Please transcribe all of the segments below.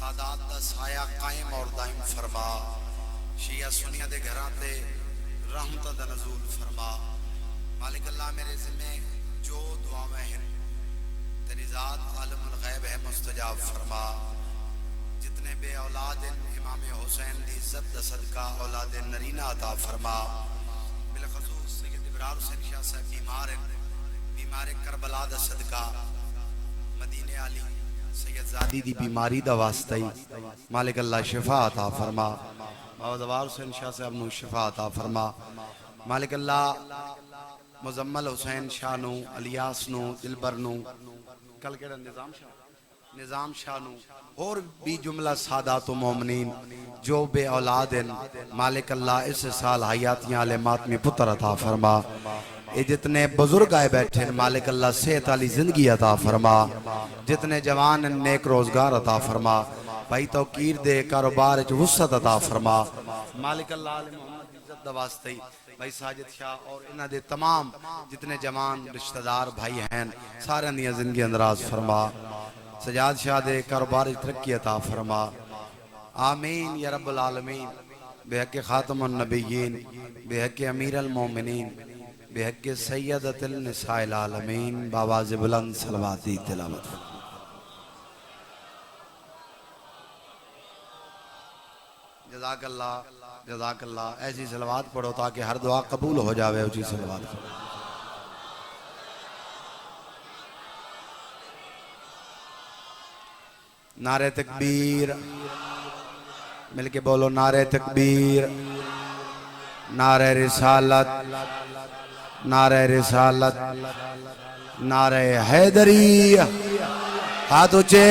सादात दा साया कायम और दायम फरमा। शिया सुनिया दे घरां ते रहमत दा नज़ूल फरमा। मालिक अल्लाह मेरे ज़िम्मे जो दुआएं हैं तेरी ज़ात आलमुल गैब है मुस्तजाब फरमा। जितने बे औलाद इमाम हुसैन दी इज्जत दा सदका औलाद नरीना अता फरमा। बिलखसूस सैयद इब्रार हुसैन शाह साहब बीमार करबला दा सदका मदीने आली सैयद ज़ादी दी बीमारी दा वास्ता ही मालिक अल्लाह शिफा अता फरमा। बाबा हुसैन शाह साहब नू शिफा अता फरमा। मालिक अल्लाह मुजम्मल हुसैन शाह नू अलियास नू दिलबर नू कल केड़ा निजाम शाह नू और भी जुमला सादात मोमिनीन जो बे औलाद हैं मालिक अल्लाह इस साल हयातियां आले मातमी पुत्र अता फरमा। ये जितने बुजुर्ग आए बैठे हैं मालिक अल्लाह सेहत वाली जिंदगी अता फरमा। जितने जवान नेक रोजगार अता फरमा। भाई तौकीर दे कारोबार च वुसअत अता फरमा। मालिक अल्लाह आले मोहम्मद इज्जत दा वास्ते भाई साजिद शाह और इन्हां दे तमाम जितने जवान रिश्तेदार भाई हैं सारे दी जिंदगी अंदराज फरमा। सजाद शाह दे कारोबार तरक्की अता फरमा। आमीन या रब्बुल आलमीन। बेहक़ खातमुन नबिय्यीन बेहक़ अमीरुल मोमिनीन बेहक़ सय्यदतुल निसाइल आलमीन बावाज़ बुलंद सलवाती तिलावत। जज़ाकल्लाह जज़ाकल्लाह। ऐसी सलवात पढ़ो ताकि हर दुआ कबूल हो जावे। ऊंची सलवात नारे तकबीर मिलके बोलो। नारे तकबीर नारे रिसालत नारे रिसालत नारे हैदरी। हाथ ऊंचे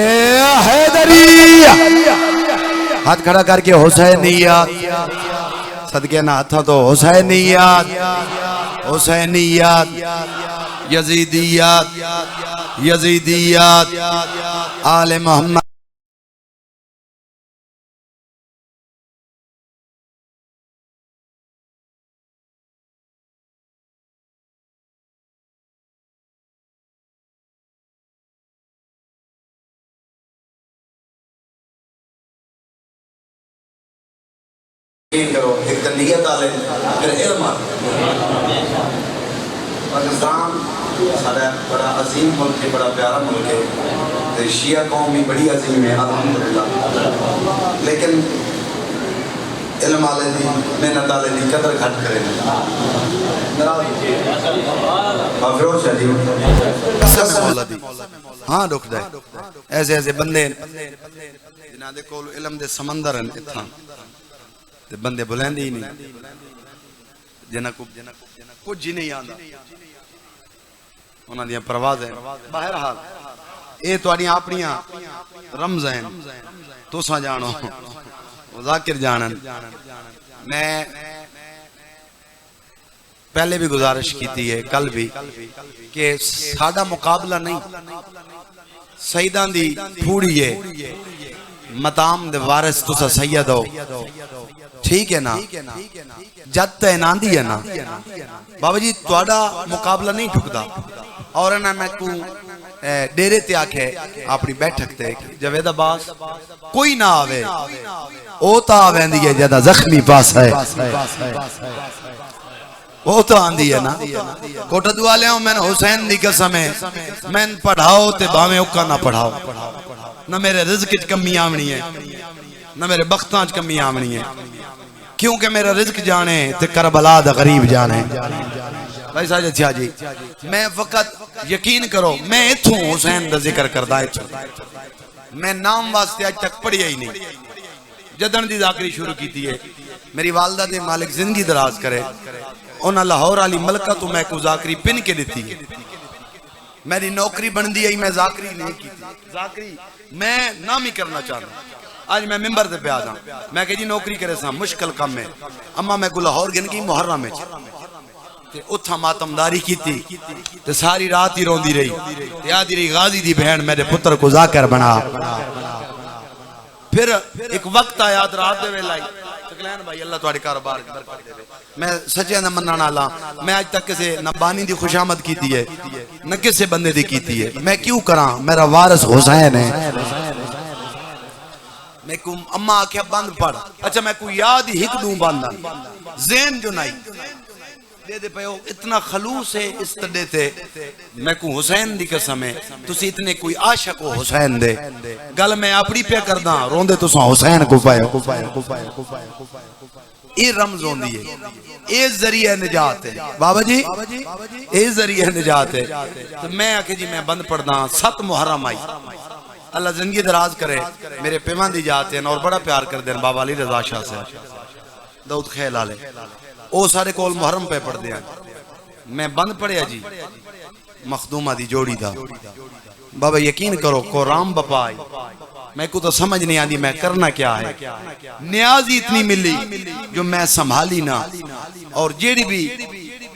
हैदरी। हाथ खड़ा करके हुसैनियत सदके ना हाथा तो हुसैनियत हुसैनियत यजीदियत यजीदियत आले मोहम्मद। करो एक नियत आले फिर इल्म पाकिस्तान सारा बड़ा अजीम मुल्क है बड़ा प्यारा मुल्क है। शिया कौम भी बड़ी अजीम है अल्हम्दुलिल्लाह। लेकिन इल्म वाले दी मेहनत वाले दी कदर घट करे। हाँ रुक दे ऐसे ऐसे बंदे जिन्हां दे कोल इल्म दे समंदर हैं इत्थां ते बंदे बुलंदे ही नहीं जिन्हां को कुछ ही नहीं आंदा उन्हां दी परवाज़ है। बहरहाल ये तुहाडियां अपनियां रमज़ हैं तुसां जानो ज़ाकिर जानन। मैं पहले भी गुजारिश की थी है कल भी कि साडा मुकाबला नहीं सईदां दी थूड़ी है मताम दे वारिस तुसा सैयद हो ठीक है ना। जद तैन आंदी है ना बाबा जी तुहाडा मुकाबला नहीं ठुकदा। और ना मैं को डेरे ते आखे अपनी बैठक ते जवेद अब्बास कोई ना आवे ओ ता आवेंदी है जदा जख्मी पास है वो तो आंदी है ना। कोट दुआ ले मैंने हुसैन दी कसम है मैं पढ़ाओ ते भावे उका ना पढ़ाओ ना मेरे रिज़्क च कमी आवनी है ना मेरे बख्तां च कमी आवनी है क्योंकि मेरा रिज़्क जाने ते करबला दा गरीब जाने। भाई साजिद शाह जी मैं फकत यकीन करो मैं इथों हुसैन दा जिक्र करदा मैं नाम वास्ते आज तक पढ़िया ही नहीं। जदन दी ज़ाकरी शुरू की है मेरी वालदा दे मालिक जिंदगी दराज करे उन्हें लाहौर वाली मलका तो मैं को ज़ाकरी पिन के दी मेरी नौकरी बनती आई मैं ज़ाकरी नहीं की ज़ाकरी मैं नाम ही करना चाहता। आज मैं मिंबर से पे आ जाऊं मैं कह जी नौकरी करे सा मुश्किल कम है अम्मा मैं को लाहौर गिन गई मुहर्रम में उथा मातमदारी की ते सारी रात ही रोंदी रही याद रही गाजी दी बहन मेरे पुत्र को ज़ाकिर बना। फिर एक वक्त आया रात दे वेला भाई अल्लाह तुहाडे कारोबार बरकत देवे। मैं सच्चे दा मनण वाला मैं आज तक किसी न बानी दी खुशामद की है न किसी बंदे दी की है। मैं क्यों करा मेरा वारिस हुसैन है मैकू अम्मा आख्या बंद पढ़। अच्छा मैं को याद ही हिक दूं बंद ज़हन जो नहीं दे दे पयो इतना खलूस है इस तड़े ते मैं को हुसैन दी कसम है तुसी इतने कोई आशिक हो हुसैन दे गल मैं अपनी पे करदा रोंदे तुसा हुसैन को पायो ये रमज होंदी है ये जरिया निजात है बाबा जी ये जरिया निजात है। तो मैं आखे जी मैं बंद पढ़दा 7 मुहर्रम आई अल्लाह जिंदगी दराज करे मेरे पेवंदी जाते हैं और बड़ा प्यार कर देन बाबा अली रजा शाह से दाऊद खेल आले ओ सारे कोल मुहर्रम पे पढ़ते हैं। मैं बंद पढ़िया जी मखदूमा दी जोड़ी दा बाबा यकीन करो को राम बपा आई मैं को तो समझ नहीं आती मैं करना क्या है न्याजी इतनी मिली जो मैं संभाली ना और जेड़ी भी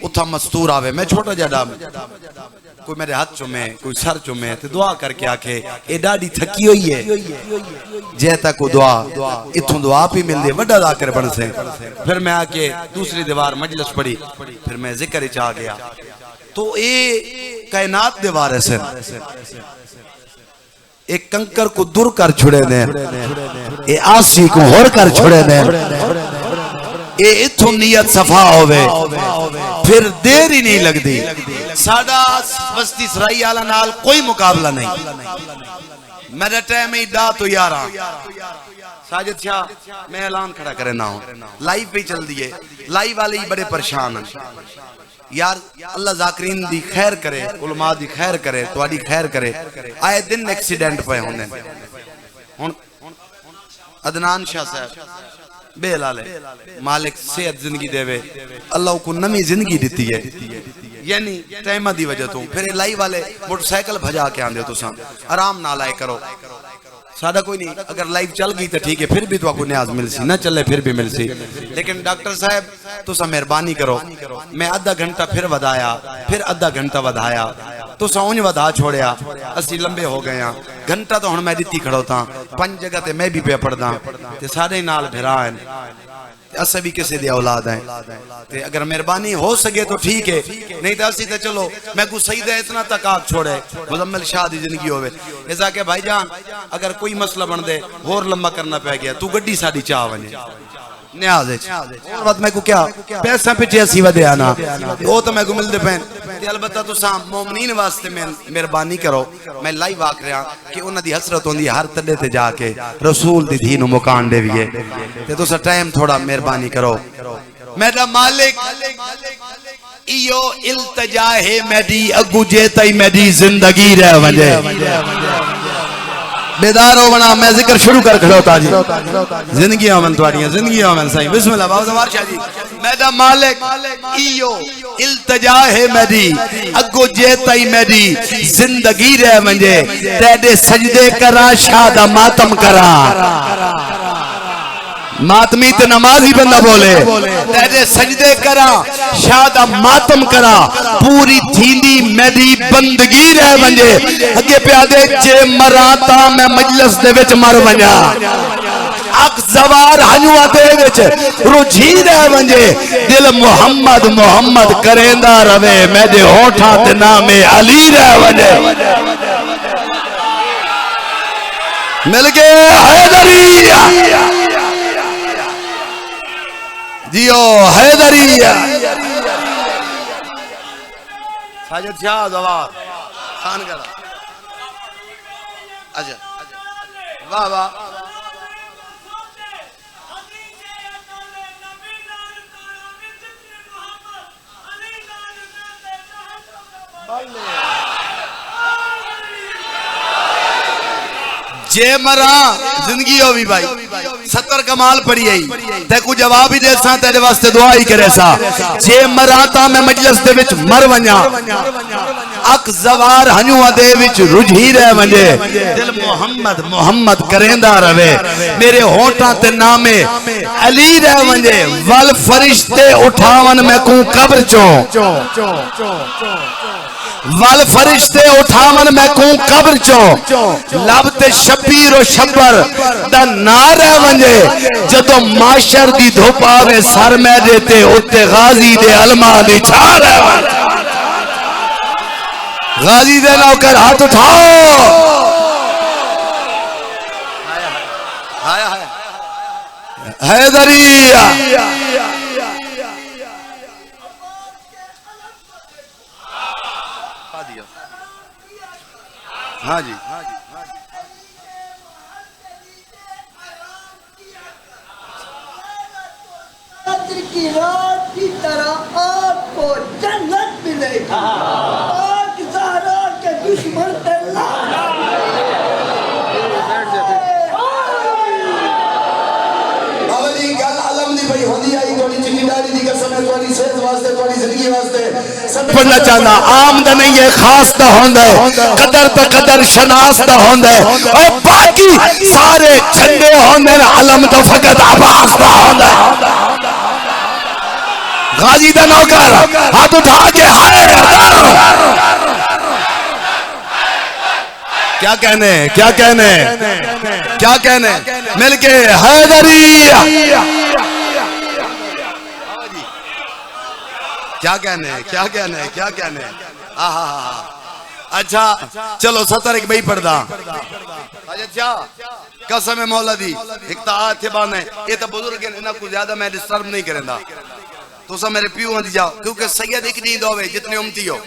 उथा मस्तूर आवे मैं छोटा जा कोई मेरे हाथ चुमे कोई सर चुमे तो दुआ करके आखे ए डाडी थकी हुई है जै तक दुआ इथों दुआ भी मिलती है वड्डा जाकर बन से। फिर मैं आके दूसरी दीवार मजलिस पढ़ी फिर मैं जिक्र च आ गया तो ये कायनात दे वारिस है एक कंकर को दूर कर छुड़े ने ए आसी को होर कर छुड़े ने ए इथों नियत सफा होवे फिर देर ही नहीं लगती साडा बस्ती सराई वाला नाल कोई मुकाबला नहीं मेरा टाइम ही दा तो 11 साजिद शाह मैं ऐलान खड़ा करे ना हूं लाइव पे चल दिए लाइव वाले ही बड़े परेशान हैं यार अल्लाह जाकरीन दी खैर करे उलमा दी खैर करे तुम्हारी खैर करे आए दिन एक्सीडेंट पे होने हुन अदनान शाह साहब बेलाले मालिक सेहत जिंदगी देवे अल्लाह को नवी जिंदगी दी है यानी टाइम दी वजह तो फिर लाई वाले मोटरसाइकिल भजा के आंदे तुसा आराम ना लाए करो सादा कोई नहीं अगर लाइव चल गई तो ठीक है फिर भी तो आपको न्याज मिलसी ना चले फिर भी मिलसी लेकिन डॉक्टर साहब तुसा मेहरबानी करो मैं आधा घंटा फिर वधाया फिर आधा घंटा वधाया तुसा उंज वधा छोड़िया असी लंबे हो गए हैं घंटा तो हुण मैं दित्ती खड़ो था 5 जगह ते मैं भी पे पढ़दा ते सारे नाल भिरा हैं अस भी किसी दी औलाद हैं ते अगर मेहरबानी हो सके तो ठीक है नहीं तो असी तो चलो मैं को सही दे इतना तक आप छोड़े मुजम्मिल शाह दी जिंदगी होवे ऐसा के भाईजान अगर कोई मसला बन दे और लंबा करना पै गया तू गड्डी साडी चाह वने न्याज और बात मैं को क्या पैसा पिछे असी वदे आना वो तो मैं को मिलदे पैन ते अलबत्ता तुसा मोमिनीन वास्ते मैं मेहरबानी करो मैं लाइव आख रहा कि उन्हां दी हसरत होंदी हर तड़े ते जाके रसूल दी धी नु मुकान देविए ते तुसा टाइम थोड़ा मेहरबानी करो मेरा मालिक इयो इल्तिजा है मेरी अगू जे तई मेरी जिंदगी रह वजे बेदार हो बना मैं जिक्र शुरू कर खड़ोता जी जिंदगी आवन तुम्हारी जिंदगी आवन सही बिस्मिल्लाह बाबा जवार शाह जी मेरा मालिक इयो इल्तिजा है मेरी अगो जे तई मेरी जिंदगी रह वंजे तेरे सजदे करा शाह दा मातम करा मातमी ते नमाजी बंदा बोले तेरे सजदे करा शाह दा मातम करा पूरी थींदी मेरी बंदगी रह वंजे अगे प्यादे जे मरा ता मैं मजलिस दे विच मर वंजा अक जवार हनुआ दे विच रुझी रह वंजे दिल मोहम्मद मोहम्मद करेंदा रवे मेरे होठा ते नामे अली रह वंजे मिल गए हैदरिया जियो हैदरिया साजिद शाह जवाब खान करा अच्छा वाह वाह जे मरा जिंदगी हो भी भाई 70 कमाल पड़ी आई ते को जवाब ही दे सा तेरे वास्ते दुआ ही करे सा जे मरा ता मैं मजलिस दे विच मर वणा अक जवार हनुआ दे विच रुझी रह वंजे दिल मोहम्मद मोहम्मद करेंदा रवे मेरे होठा ते नामे अली रह वंजे वल फरिश्ते उठावन मैं को कब्र चो वल फरिश्ते उठावन मैं को कब्र चो लब ते शबीर ओ शबर दा ना रह वंजे जदों माशर दी धुप आवे सर मैं देते उत्ते गाजी दे अलमा दी छा रह वंजे गाजी दे नौकर हाथ उठाओ हाय हाय हैदरिया हाँ जी की रात की तरह आपको जन्नत मिलेगी। पाकिस्तान के दुश्मन पढ़ना चाहना आमदन ये खास दा होंदा है, कदर तो कदर शनास दा होंदा है, और बाकी सारे झंडे होंदे ने अलम तो फकत आवाज दा होंदा है। गाजी दा नौकर हाथ उठा के क्या कहने क्या कहने क्या कहने मिलके हैदरिया क्या कहने क्या कहने क्या कहने आहा अच्छा चलो 70 एक बई पढ़दा अच्छा कसम है मौला दी एक ताआत थे बाने ये तो बुजुर्ग है ना कुछ ज्यादा मैं डिस्टर्ब नहीं करेंदा तो सब मेरे प्यू दी जाओ क्योंकि सैयद एक नींद होवे जितने उम्मती हो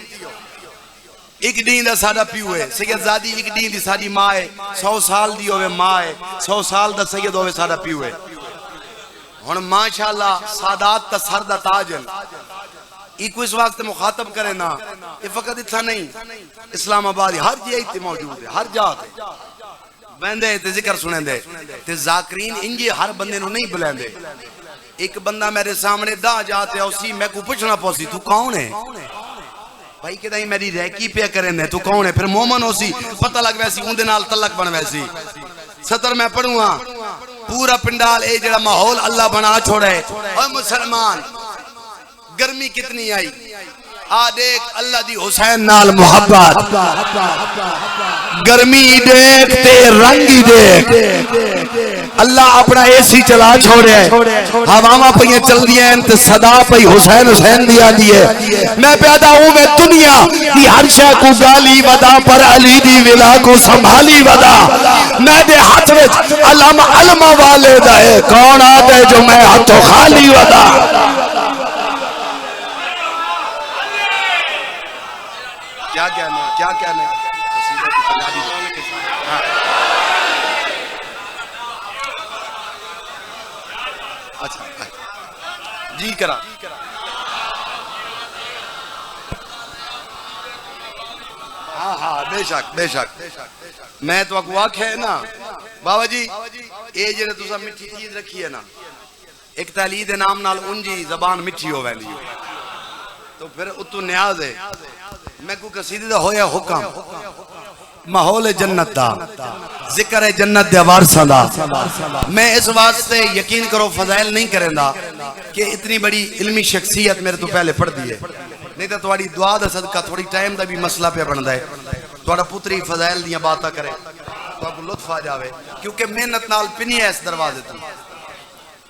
एक नींद दा साडा प्यू है सैयद जादी एक नींद दी साडी मां है 100 साल दी होवे मां है 100 साल दा सैयद होवे साडा प्यू है हुन माशाअल्लाह सादात दा सर दा ताज है इको इस वक्त मुखातब करे ना ये फकत इतना नहीं इस्लामाबाद हर जगह मौजूद है हर जात बंदे ते जिक्र सुनेंदे ते जाकरीन इंजे हर बंदे नु नहीं बुलांदे एक बंदा मेरे सामने दा जाते उसी मैं को पूछना पौसी तू कौन है भाई के दाई मेरी रैकी पे करेंदे तू कौन है फिर मोमन होसी पता लग वैसी उंदे नाल तलक बन वैसी 70 मैं पढ़ूंगा पूरा पिंडाल ए जेड़ा माहौल अल्लाह बना छोड़े और मुसलमान गर्मी कितनी आई आ देख अल्लाह दी हुसैन नाल मोहब्बत गर्मी देख ते रंगी देख अल्लाह अपना एसी चला छोड़े हवावां पईयां चल दियां ते सदा पई हुसैन हुसैन दी आंदी है मैं पैदा हूं मैं दुनिया दी हर शय को गाली वदा पर अली दी विला को संभाली वदा मैं दे हाथ विच अलम अलमा वाले दा है कौन आते जो मैं हाथों खाली वदा क्या कहने क्या कहने अच्छा जी करा हाँ हाँ बेशक बेशक मैं तो आपको आख्या है ना बाबा जी ये जेड़े तुसा मिठी चीज रखी है ना एक तालीद नाम नाल उंजी जबान मिठी हो वैली तो फिर उतु न्याज है मैं को कसीदे दा होया हुक्म माहौल जन्नत दा जिक्र है जन्नत दे वारसां दा मैं इस वास्ते यकीन करो फजाइल नहीं करेंदा कि इतनी बड़ी इल्मी शख्सियत मेरे तो पहले पढ़ दी है नहीं तो तुम्हारी दुआ दा सदका थोड़ी टाइम दा भी मसला पे बनदा है तुम्हारा पुत्री फजाइल दियां बातां करे तो आपको लुत्फ आ जावे क्योंकि मेहनत नाल पिनी है इस दरवाजे तो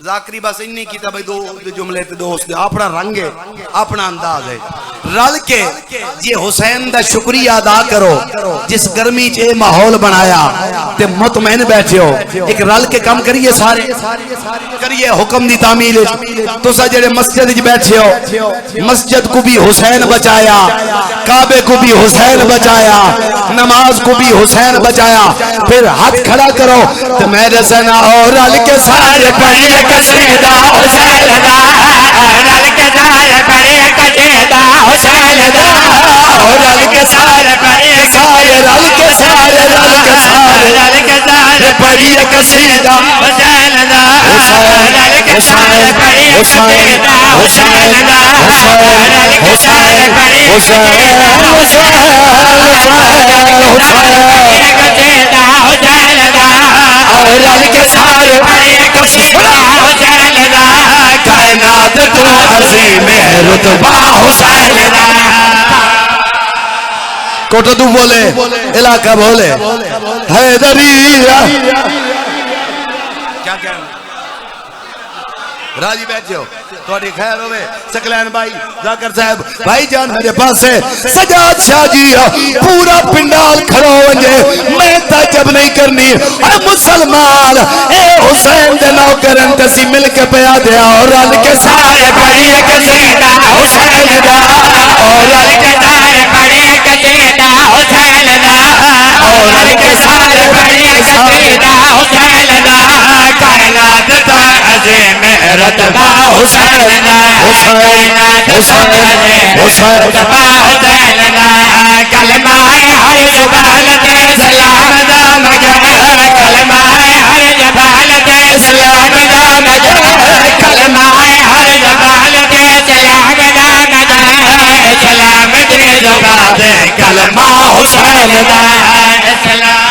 जाकरी बस इन्नी कीता भाई दो जुमले ते दोस्त अपना रंग है अपना अंदाज है रल के ये हुसैन दा शुक्रिया अदा करो जिस गर्मी च माहौल बनाया ते मुतमैन बैठे हो एक रल के काम करिए सारे करिए हुक्म दी तामील तुसा जेड़े मस्जिद च बैठे हो मस्जिद को भी हुसैन बचाया काबे को भी हुसैन बचाया नमाज को भी हुसैन बचाया फिर हाथ खड़ा करो तो मेरे सना और रल के सारे पढ़िए कसीदा हुसैन दा रल के सारे पढ़िए कसीदा हुसैन दा रल के सारे पढ़िए रल के सारे पढ़िए कसीदा हुसैन दा रल के सारे पढ़िए कसीदा हुसैन दा रल के सारे पढ़िए रल के सारे पढ़िए कसीदा हुसैन दा कायनात तू अज़ीम रुतबा हुसैन दा कोटो तू बोले इलाका बोले हैदरिया क्या कहना राजी बैठे हो थोड़ी खैर होवे सकलैन भाई जाकर साहब भाई जान मेरे पास है सजाद शाह जी पूरा पिंडाल खड़ो वंजे मैं ताजब नहीं करनी और मुसलमान ए हुसैन दे नौकरन तसी मिल के पिया दे और रल के सारे पढ़ी कसीदा हुसैन दा और रल के सारे पढ़ी कसीदा हुसैन दा और रल के सारे पढ़ी कसीदा हुसैन दा कायनात दा अज़ीम रतबा हुसैन दा हुसैन हुसैन रतबा हुसैन दा कलमा हर ज़बान ते सलाम दा मगर कलमा हर ज़बान ते सलाम दा मगर कलमा हर ज़बान ते सलाम दा मगर सलाम दे ज़बान ते कलमा हुसैन दा सलाम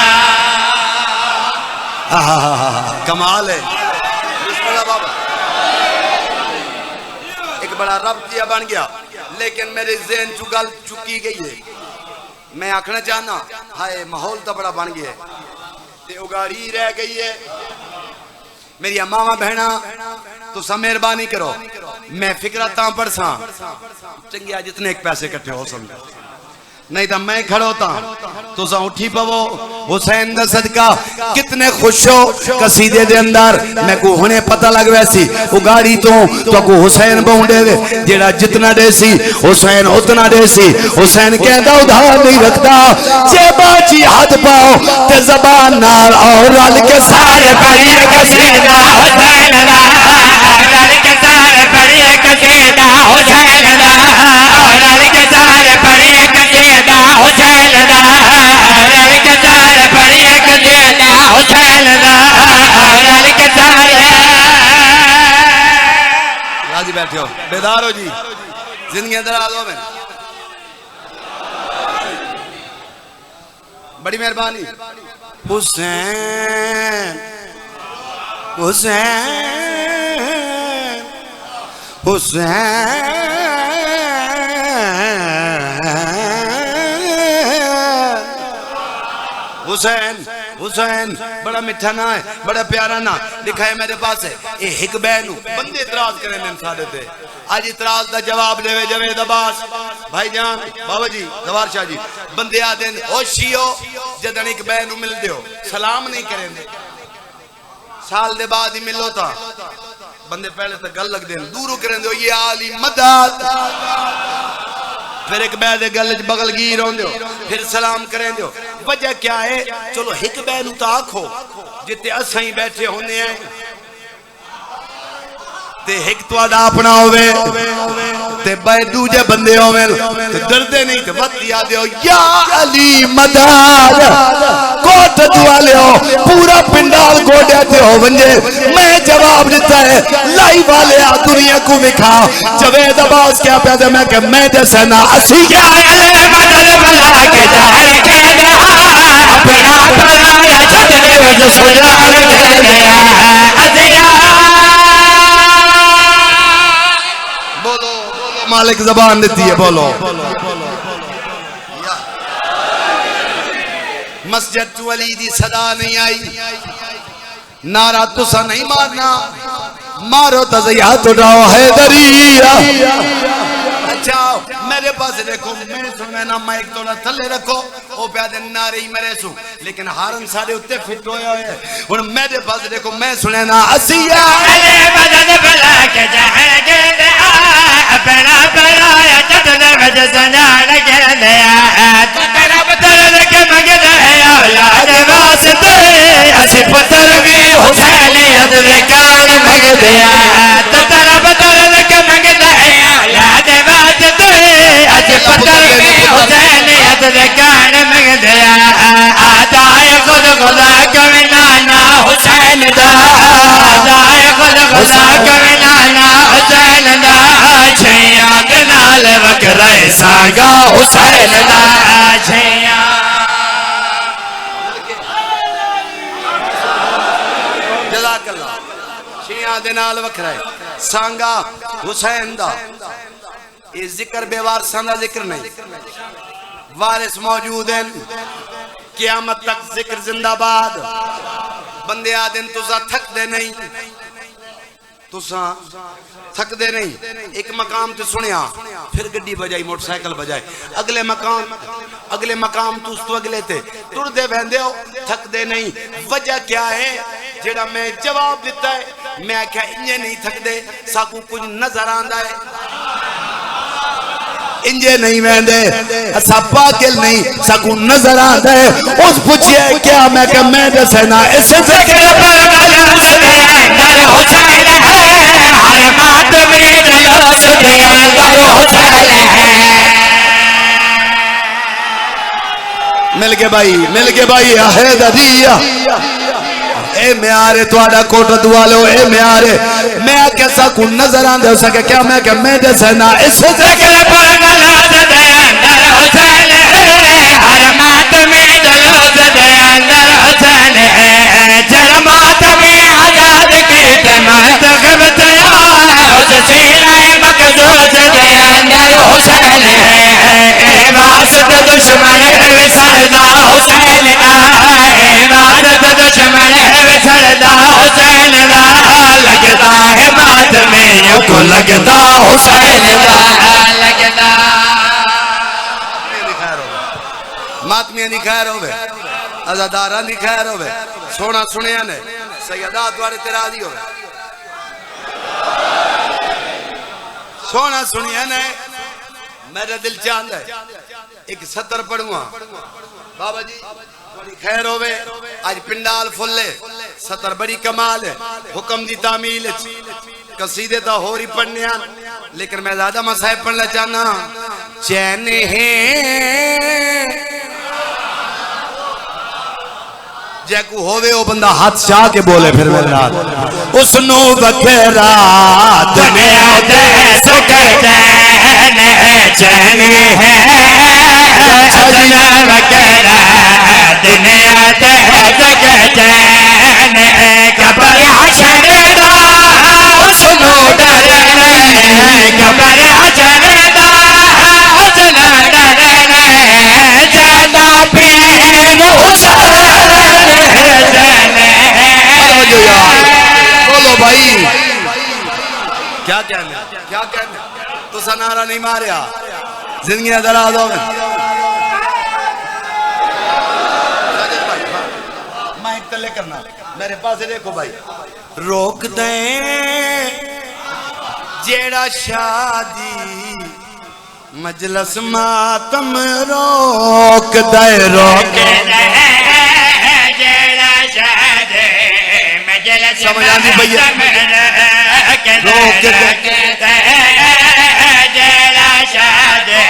कमाल है एक बड़ा रब दिया बन गया लेकिन मेरे ज़हन चु गल चुकी गई है मैं आखना चाहना हाय माहौल तो बड़ा बन गया ते उगाड़ी रह गई है मेरी मामा बहना तुसा मेहरबानी करो मैं फिक्रा ता पढ़सा चंगिया जितने एक पैसे इकट्ठे हो समझो नहीं तो मैं खड़ोता तुसा उठी पवो हुसैन दा सदका कितने खुश हो कसीदे दे अंदर मैं को हुने पता लग वैसी उगाड़ी तो को हुसैन बहुंडे जेड़ा जितना देसी हुसैन उतना देसी हुसैन कहता उधार नहीं रखता जे बाजी हाथ पाओ ते ज़बान नाल और रल के सारे पढ़ी कसीदा हुसैन दा रल के सारे पढ़ी कसीदा हुसैन दा रल के सारे पढ़ी कसीदा हुसैन दा रल के सारे पढ़ी कसीदा हुसैन दा रल के सारे राजी बैठे हो बेदार हो जी जिंदगी दराज हो बड़ी मेहरबानी हुसैन हुसैन हुसैन हुसैन हुसैन बड़ा मिठा ना है बड़ा प्यारा ना लिखा है मेरे पास है ये एक बहन बंदे इतराज करें साढ़े ते आज इतराज का जवाब देवे जवेद अब्बास भाईजान बाबा जी जवाहर शाह जी बंदे आदे होशियो जदन एक बहन मिल दो सलाम नहीं करेंगे साल दे बाद ही मिलो था बंदे पहले तो गल लग दे दूरों करें दो ये आली मदद फिर एक बैद गल बगल गिर आंदे फिर सलाम करें दो वजह क्या है चलो एक बैन तो आखो जिते असा ही बैठे होने हैं ते एक तुहाडा अपना होवे ते बे दूजे बंदे होवे ते डरदे नहीं ते वत याद हो या अली मदद कोट दुआले हो पूरा पिंडाल गोडे ते हो वंजे मैं जवाब देता है लाई वाले आ दुनिया को दिखा जवेद अब्बास क्या प्यादा मैं कि मैं जैसा ना असी क्या मदद भला के जाए के अपना बनाया जतने वजह सुना दे गया अदिया बोलो मालिक ज़बान देती है बोलो मस्जिद वली दी सदा नहीं आई नारा तुसा नहीं मारना मारो तज़िया उठाओ हैदरिया अच्छा मेरे पास देखो मैं सुने ना माइक थोड़ा थले रखो ओ प्यादे नारे ही मेरे सु लेकिन हारन सारे उत्ते फिट होया है हुन मेरे पास देखो मैं सुने ना असिया अले मदद भला के जाएंगे अपना बनाया जतने वजह सना लगे दया तेरा बदल के मगद है औलाद वास्ते असि पुत्र भी हुसैन अदले कान मग दया तेरा बदल के मगद है औलाद वास्ते असि पुत्र भी हुसैन अदले कान मग दया आदाए खुद खुदा कविना ना हुसैन दा आदाए खुद खुदा कविना ना हुसैन दा छैया के नाल वकरे सागा हुसैन दा छैया जज़ाकल्लाह छैया दे नाल वकरे सांगा हुसैन दा ये जिक्र बेवारसां दा जिक्र नहीं वारिस मौजूद हैं क़यामत तक जिक्र जिंदाबाद बंदे आदिन तुसा थक दे नहीं तुसा थकदे नहीं। एक मकाम ते सुनिया फिर गड्डी बजाई मोटरसाइकिल बजाए अगले मकाम तो उस तो अगले ते टुरदे बहंदे हो थकदे नहीं। वजह क्या है जेड़ा मैं जवाब दिता है मैं क्या इंजे नहीं थकदे साकू कुछ नजर आंदा है इंजे नहीं वहंदे असा पागल नहीं साकू नजर आंदा है। उस पूछे क्या मैं क्या मैं दसना इस जिक्र पर मलूस दे अंदर हुसैन है हर मातम जलूस दे अंदर हुसैन है। मिल के भाई है ददिया ए म्यारे तुहाडा कोट दुआ लो ए म्यारे मैं कैसा को नजर आंदे हो सके क्या मैं क्या मैं दसना इस जिक्र पर मलूस दे अंदर हुसैन है हर मातम जलूस दे अंदर हुसैन है। जरा मातम आजाद की तमत गबत उस सीने मकदूस दे अंदर हुसैन है। वासत दुश्मन विसरदा हुसैन दा वासत दुश्मन विसरदा हुसैन दा लगता है मातम को लगता हुसैन दा लगता मातमिया दी खैर होवे अज़ादारा दी खैर होवे सोना सुनिया ने सैयदा द्वारे तेरा दी होवे सोना सुनिया ने मेरा दिल चाहता है एक सतर पढ़ूंगा बाबा जी बड़ी खैर होवे आज पिंडाल फुले सतर बड़ी कमाल है हुक्म दी तामील कसीदे तो हो ही पढ़ने लेकिन मैं ज्यादा मसाइब पढ़ना चाहना चैन है जैकू होवे वो बंदा हाथ चाह के बोले फिर मेरे नाल उसनु बखेरा दुनिया दे सुख चैन चैन है सजना बखेरा दुनिया दे सुख चैन कबर हशर दा उसनु डरना कबर हशर दा उसनु डरना जाना पीर बोलो भाई क्या कहने तो सनारा नहीं मारिया जिंदगी दराज हो माइक तले करना मेरे पास देखो भाई रोक दे जेड़ा शादी मजलस मातम रोक दे समझ आती भैया रोक दे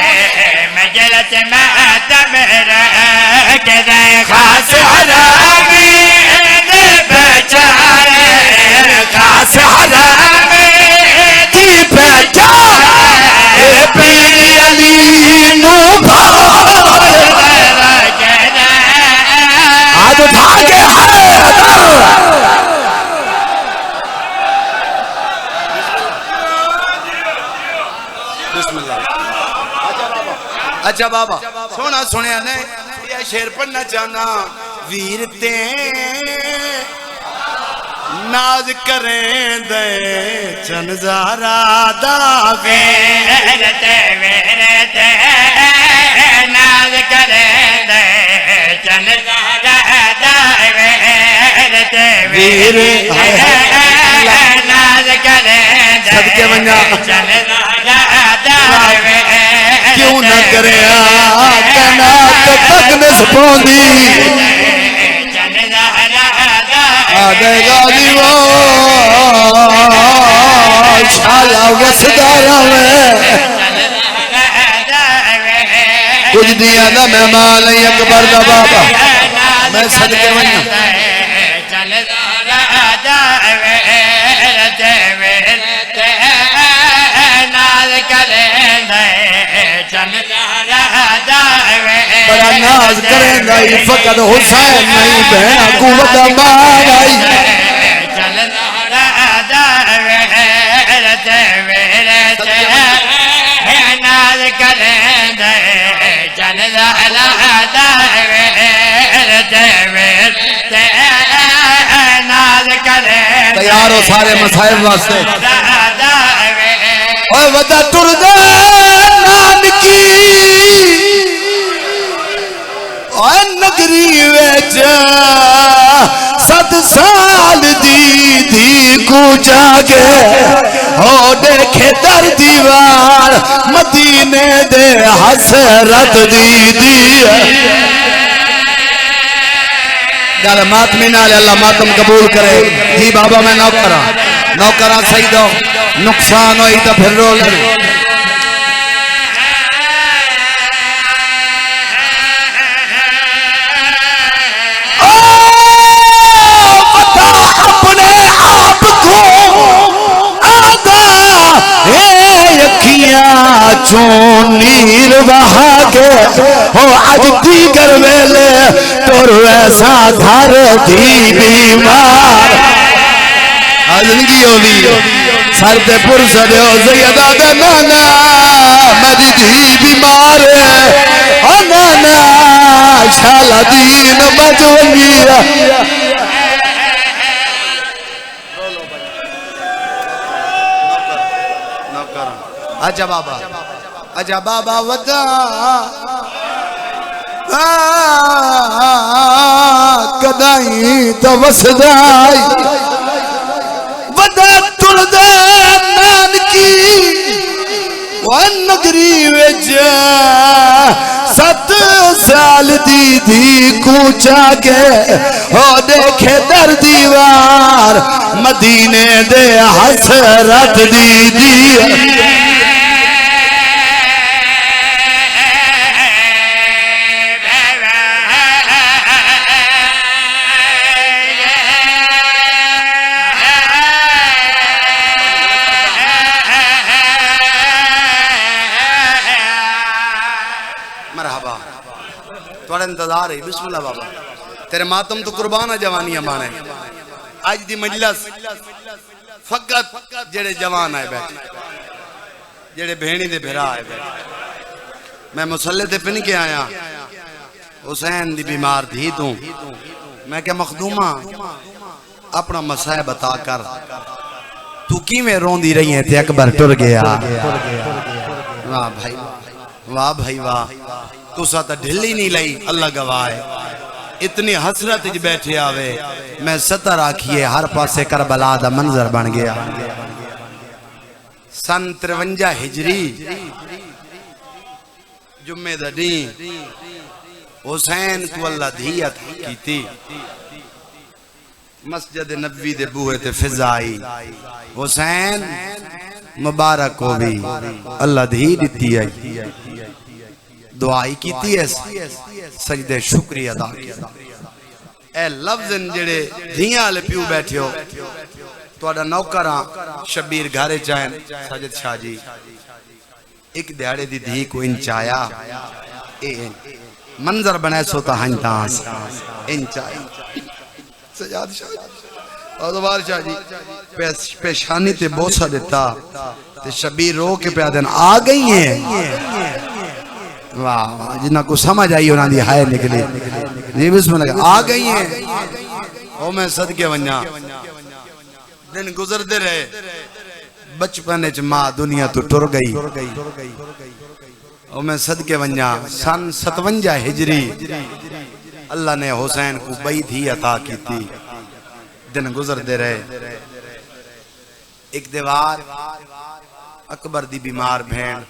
मजलस मातम रोक दे खास हरामी दे बेचारे खास हरामी दी बेचारे पीर अली नु आज उठा के अच्छा बाबा सोना सुनिया ने ये शेर पढ़ना चाहना वीर ते नाज करें दे चनजारा दा वीरते नाज करें दे चनजारा दा वीर नाज करें दे सबके मन्ना चनजारा दा क्यों न करे तक न सपोंदी आदेगा दीवो शाला वसदारा में कुछ दिया ना मेहमान अकबर दा बाबा मैं सदके वन्ना बड़ा नाज करेंगा फकत हुसैन नहीं बहना कुवत मार आई नाज करेंगे तैयार हो सारे मसाइब वास्ते ओए वदा टुरदा नानकी ओए नगरी विच 7 साल दी को जागे हो देखे दर दीवार मदीने दे हसरत दी गल मातमी नाल अल्लाह मातम कबूल करे जी बाबा मैं नौकरा सही दो नुकसान होई तो फिर रो ले अपने आप को आदा अखियां चो नीर बहा के हो अज दीगर वेले तुर ऐसा घर दी बीमार जिंदगी होली सर ते पुरुष दो सैयदा दे नाना मेरी धी बीमार ओ नाना शाला दीन मजवंगी अच्छा बाबा वदा कदाई तो वसदाई वदा तुरदा नानकी वन नगरी विच 7 साल दी कूचा के हो देखे दर दीवार मदीने दे हसरत दी इंतजार है बिस्मिल्लाह बाबा तेरे मातम तो कुर्बान है जवानियां माने आज दी मजलिस फकत जेड़े जवान आए बैठे जेड़े भेणी दे भिरा आए बैठे मैं मुसल्ले ते पिन के आया हुसैन दी बीमार थी तू मैं क्या मखदूमा अपना मसाए बता कर तू किवें रोंदी रही है ते अकबर टुर गया वाह भाई वाह तुसा तो ढिल्ली नहीं लाई अल्लाह गवाए इतनी हसरत च बैठे आवे मैं 70 आखिए हर पासे करबला दा मंजर बन गया सन 53 हिजरी जुम्मे दा दी हुसैन को अल्लाह दी अता कीती मस्जिद नबवी दे बूहे ते फिजा आई हुसैन मुबारक हो भी अल्लाह दी दिती है दुआई कीती है सजदे शुक्रिया अदा किया ए लफ्ज़ जेड़े धियां वाले प्यू बैठे हो तुहाडा नौकर शबीर घरे चाहन साजिद शाह जी एक दिहाड़े दी धी को इंचाया ए मंजर बनाए सो ता हन तास इंचाया सजाद शाह और दोबारा शाह जी पेशानी ते बोसा देता ते शबीर रो के पे दिन आ गई है वाह जिन्ना को समझ आई उन्होंने हाय निकली जी बिस्मिल्लाह आ गई है ओ मैं सदके वन्या दिन गुजरते रहे बचपन च मां दुनिया तो टुर गई ओ मैं सदके वन्या सन 57 हिजरी अल्लाह ने हुसैन को बई थी अता की थी दिन गुजरते रहे एक दीवार अकबर दी बीमार भेड़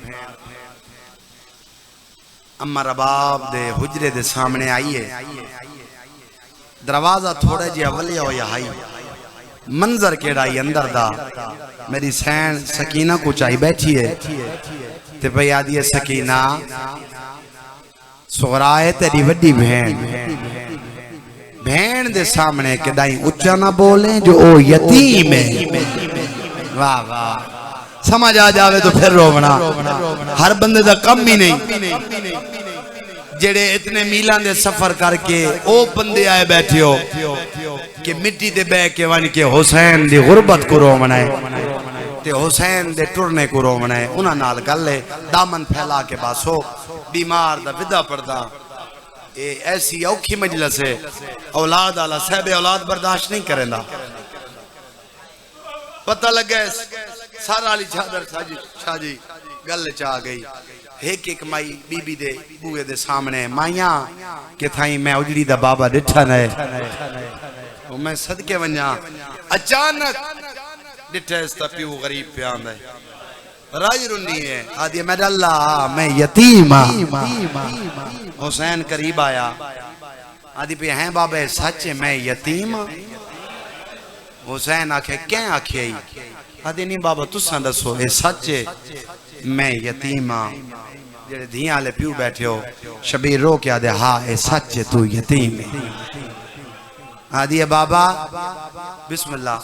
अम्मा रबाब दे हुजरे दे सामने आई है दरवाजा थोड़ा जिहा वलिया होया हाई मंजर केड़ा ही अंदर दा मेरी सैन सकीना को चाही बैठी है ते भई आदि है सकीना सोहरा है तेरी वड्डी भेण भेण दे सामने कदाई उच्चा ना बोले जो ओ यतीम है वाह वाह समझ आ जावे तो फिर रोवना हर बंदे दा कम ही नहीं जेड़े इतने मीलां दे सफर करके ओ बंदे आए बैठे हो कि मिट्टी दे बह के वन के हुसैन दी गुरबत को रोवना है ते हुसैन दे टुरने को रोवना है उन्हां नाल गल है दामन फैला के बासो बीमार दा विदा पड़दा ए ऐसी औखी मजलिस है औलाद आला साहब औलाद बर्दाश्त नहीं करेंदा पता लगे सारा वाली चादर शाजी गल च आ गई। एक एक माई बीबी दे बूए दे सामने माइया के थाई मैं उजड़ी दा बाबा डिठा ने मैं सदके वन्या अचानक डिठेस ता प्यू गरीब पे आंदा राज रुनी है आदि मैं अल्लाह मैं यतीम हुसैन करीब आया आदि पे हैं बाबा सच है मैं यतीम हुसैन आखे क्या आखे आदि नहीं बाबा तुसा दसो ये सच है मैं यतीम हाँ जेड़े धियां वाले प्यू बैठे हो शबीर रो के आदे हाँ ये सच है तू यतीम है आदि बाबा बिस्मिल्लाह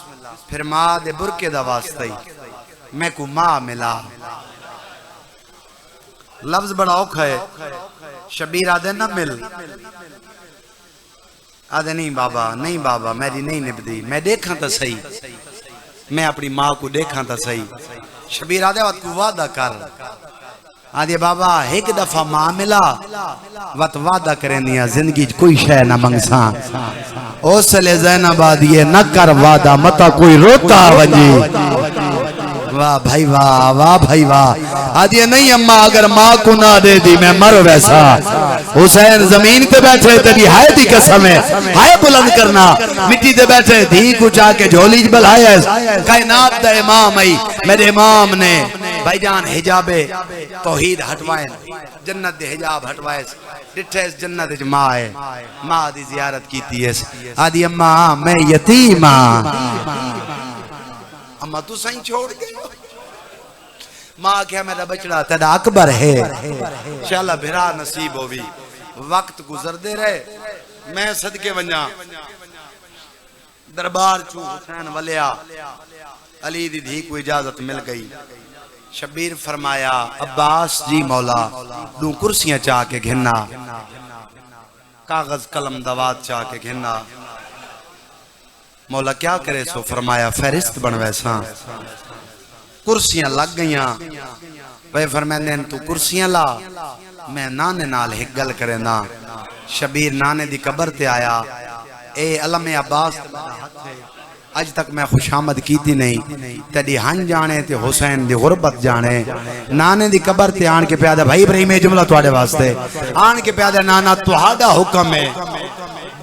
फिर माँ दे बुरके दा वास्ता ही मैं को माँ मिला लफ्ज बड़ा औखा है शबीर आदे ना मिल आदे नहीं बाबा मेरी नहीं निभदी मैं देखा तो सही मैं अपनी माँ को देखा तो सही शबीर आदे वत को वादा कर आदे बाबा एक दफा माँ मिला वत वादा करें दिया जिंदगी कोई शय ना मंगसा ओसले ज़ैनबाद ये न कर वादा मता कोई रोता वजी वाह भाई वाह आदि नहीं अम्मा अगर माँ को ना दे दी मैं मर वैसा हुसैन जमीन पे बैठे तेरी हाय दी कसम है हाय बुलंद करना मिट्टी पे बैठे धी कुचा के झोली बलाया कायनात दा इमाम आई मेरे इमाम ने भाईजान हिजाबे तौहीद हटवाए जन्नत दे हिजाब हटवाए डिठे जन्नत च माँ है माँ दी जियारत कीती है आदि अम्मा मैं यतीम अम्मा तू सही छोड़ गई माँ क्या मेरा बचड़ा तेरा अकबर है शाला भिरा नसीब होवी वक्त गुजरते रहे मैं सदके वन्या दरबार चू हुसैन वलिया अली दी धी को इजाजत मिल गई शबीर फरमाया अब्बास जी मौला दू कुर्सियां चाह के घिना कागज कलम दवात चाह के घिना मौला क्या करे सो फरमाया फहरिस्त बन वैसा कुर्सियां लग गईया भाई फरमाने तू कुर्सियां ला मैं नाने नाल एक गल करे ना शबीर नाने दी कबर ते आया ए अलम अब्बास अज तक मैं खुशामद कीती नहीं तेरी हन जाने ते हुसैन दी गुरबत जाने नाने दी कबर ते आन के प्यादा भाई इब्राहिम ए जुमला तुहाडे वास्ते आन के प्यादा नाना तुहाडा हुक्म है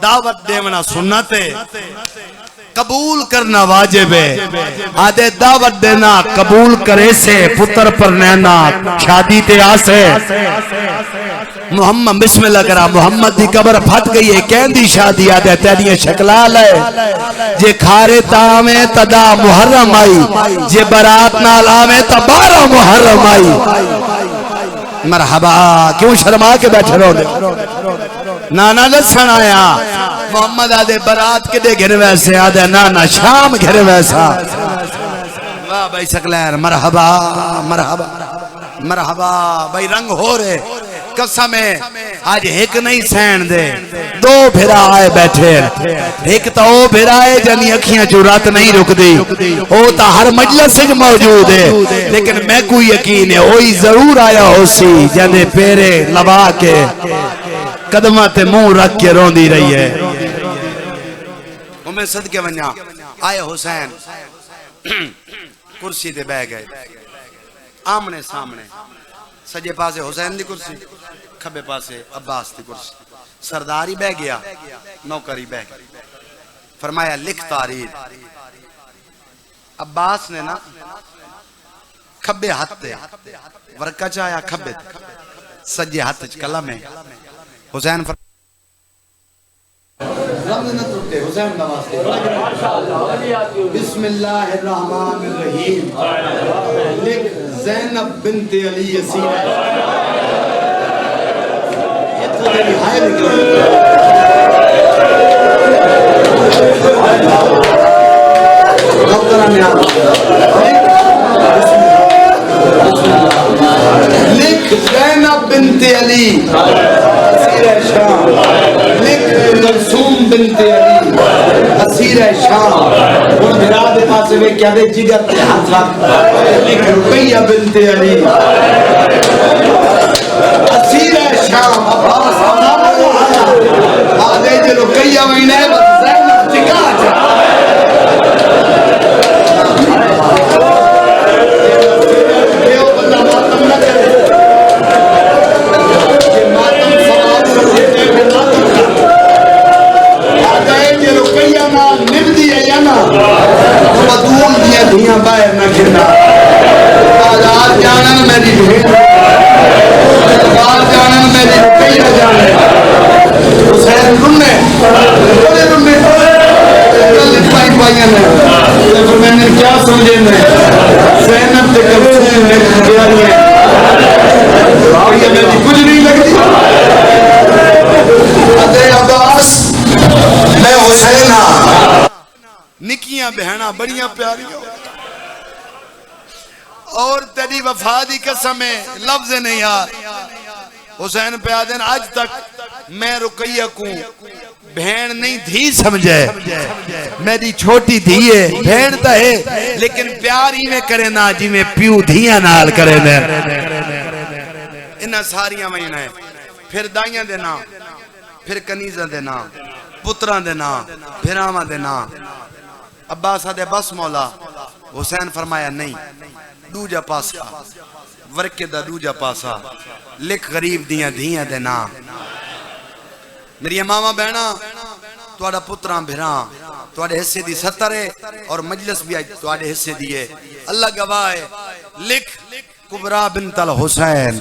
दावत देवना सुन्नत है कबूल करना वाजिब है आदे दावत देना कबूल करे से पुत्र पर नैना शादी ते आसे मोहम्मद बिस्मिल्लाह करा मोहम्मद दी कबर फट गई है कहंदी शादी आदे तेरियां शक्ला ले जे खारे तावे तदा मुहर्रम आई जे बारात नाल आवे ता 12 मुहर्रम आई मरहबा क्यों शर्मा के बैठे रहो नाना दसन आया मोहम्मद आदे बारात के दे घिर वैसे आदे नाना शाम घिर वैसा वाह भाई सकलैर मरहबा मरहबा मरहबा भाई रंग हो रे कसम है आज एक नहीं सहन दे दो फिरा आए बैठे एक तो वो फिरा है जनी अखियां चू रात नहीं रुकदी वो तो हर मजलिस में मौजूद है लेकिन मैं कोई यकीन है वही जरूर आया हो सी जने पेरे लबा के कदमा ते मुंह रख के रोंदी रही है मैं सदके वन्या आए हुसैन कुर्सी ते बह गए आमने सामने सजे पासे हुसैन दी कुर्सी खबे पासे अब्बास दी कुर्सी सरदारी बह गया नौकरी बह गई फरमाया लिख तारीख अब्बास ने ना खबे हाथ ते वर्का चाया खबे सजे हाथ च कलम है हुसैन बिस्मिल्लाहिर्रहमानिर्रहीम लिख ज़ैनब बिन्ते अली यसीर ये तो तेरी हाय लिख ज़ैनब बिन्ते अली लिख कुलसूम बिन्ते अली असीर शाम और मेरा दे पासे में क्या दे जिगर ते हाथ रख लिख रुपैया बिन्ते अली असीर शाम अब्बास आदे जो रुपैया महीने ज़ैनब टिका धियां बाहर न खिंदा आजाद जानन मेरी भेड़ बाल जानन मेरी रुपया जाने हुसैन रुन्ने बड़े रुन्ने पाई पाइया ने तो मैंने क्या समझे ने सैनब ते कब्जे में गया नहीं मेरी कुछ नहीं लगती अते अब्बास मैं हुसैन हाँ निकियां बहना बड़ियां प्यारियां और तेरी वफा दी कसम है लफ्ज नहीं यार हुसैन पे आदन आज तक मैं रुकैया को बहन नहीं धी समझे मेरी छोटी धी है बहन तो है लेकिन प्यार ही में करे ना जिमें प्यू धिया नाल करे ने इन्हां सारियां महीना है फिर दाइयां दे नाम फिर कनीजा दे नाम पुत्रां दे नाम फिरावां दे नाम अब्बास आदे बस मौला हुसैन फरमाया नहीं दूजा पासा वर्के दा दूजा पासा लिख गरीब दियां धियां दे नाम मेरी मामा बहना तुहाडा पुत्रां भिरा तुहाडे हिस्से दी 70 है और मजलिस भी आज तुहाडे हिस्से दी है अल्लाह गवाह है लिख कुबरा बिन्त अल हुसैन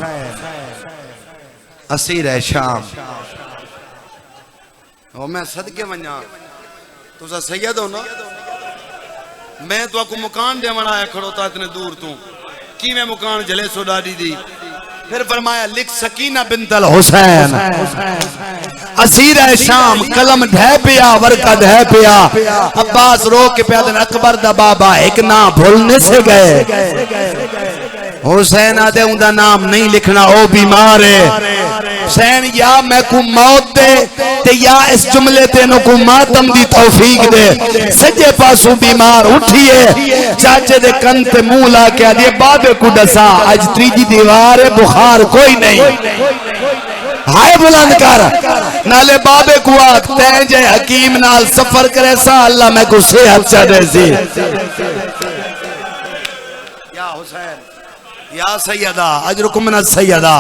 असीर है शाम ओ मैं सदके वन्या तुसा सैयद हो ना मैं तो आपको मुकान देवन आया खड़ोता इतने दूर तू कि मैं मुकान जले सो डाडी दी फिर फरमाया लिख सकीना बिन्त अल हुसैन असीर है शाम कलम ढह पिया वर्का ढह पिया अब्बास रो के प्यादन अकबर दा बाबा एक ना भूलने से गए हुसैन आदे उनका नाम नहीं लिखना ओ बीमार है हुसैन या मैं को मौत दे ते या इस जुमले तेनों को मातम दी तौफीक दे सज्जे पासों बीमार उठिए चाचे दे कन ते मुंह ला के आदे बाबे को दसा आज तीजी दीवार है बुखार कोई नहीं हाय बुलंद कर नाले बाबे को आख तै जे हकीम नाल सफर करे सा अल्लाह मैं को सेहत चा दे सी या हुसैन या सैयदा अजरुकुम सैयदा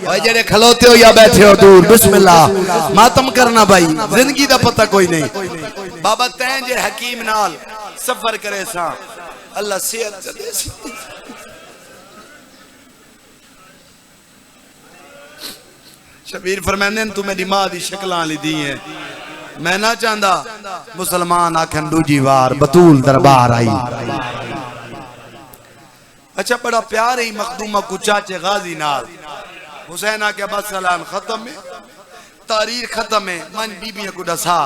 भाई जेड़े खलोते हो या बैठे हो दूर बिस्मिल्लाह मातम करना भाई जिंदगी दा पता कोई नहीं बाबा तैं जे हकीम नाल सफर करे सा अल्लाह सेहत दे सी शबीर फरमांदे तू मेरी मां दी शक्लां ली दी है मैं ना चाहता मुसलमान आखन दूजी वार बतूल दरबार आई अच्छा बड़ा प्यार है मखदूमा को चाचे गाजी नाल हुसैन आके बस सलाम खत्म है तारीख खत्म है मन बीबी को दसा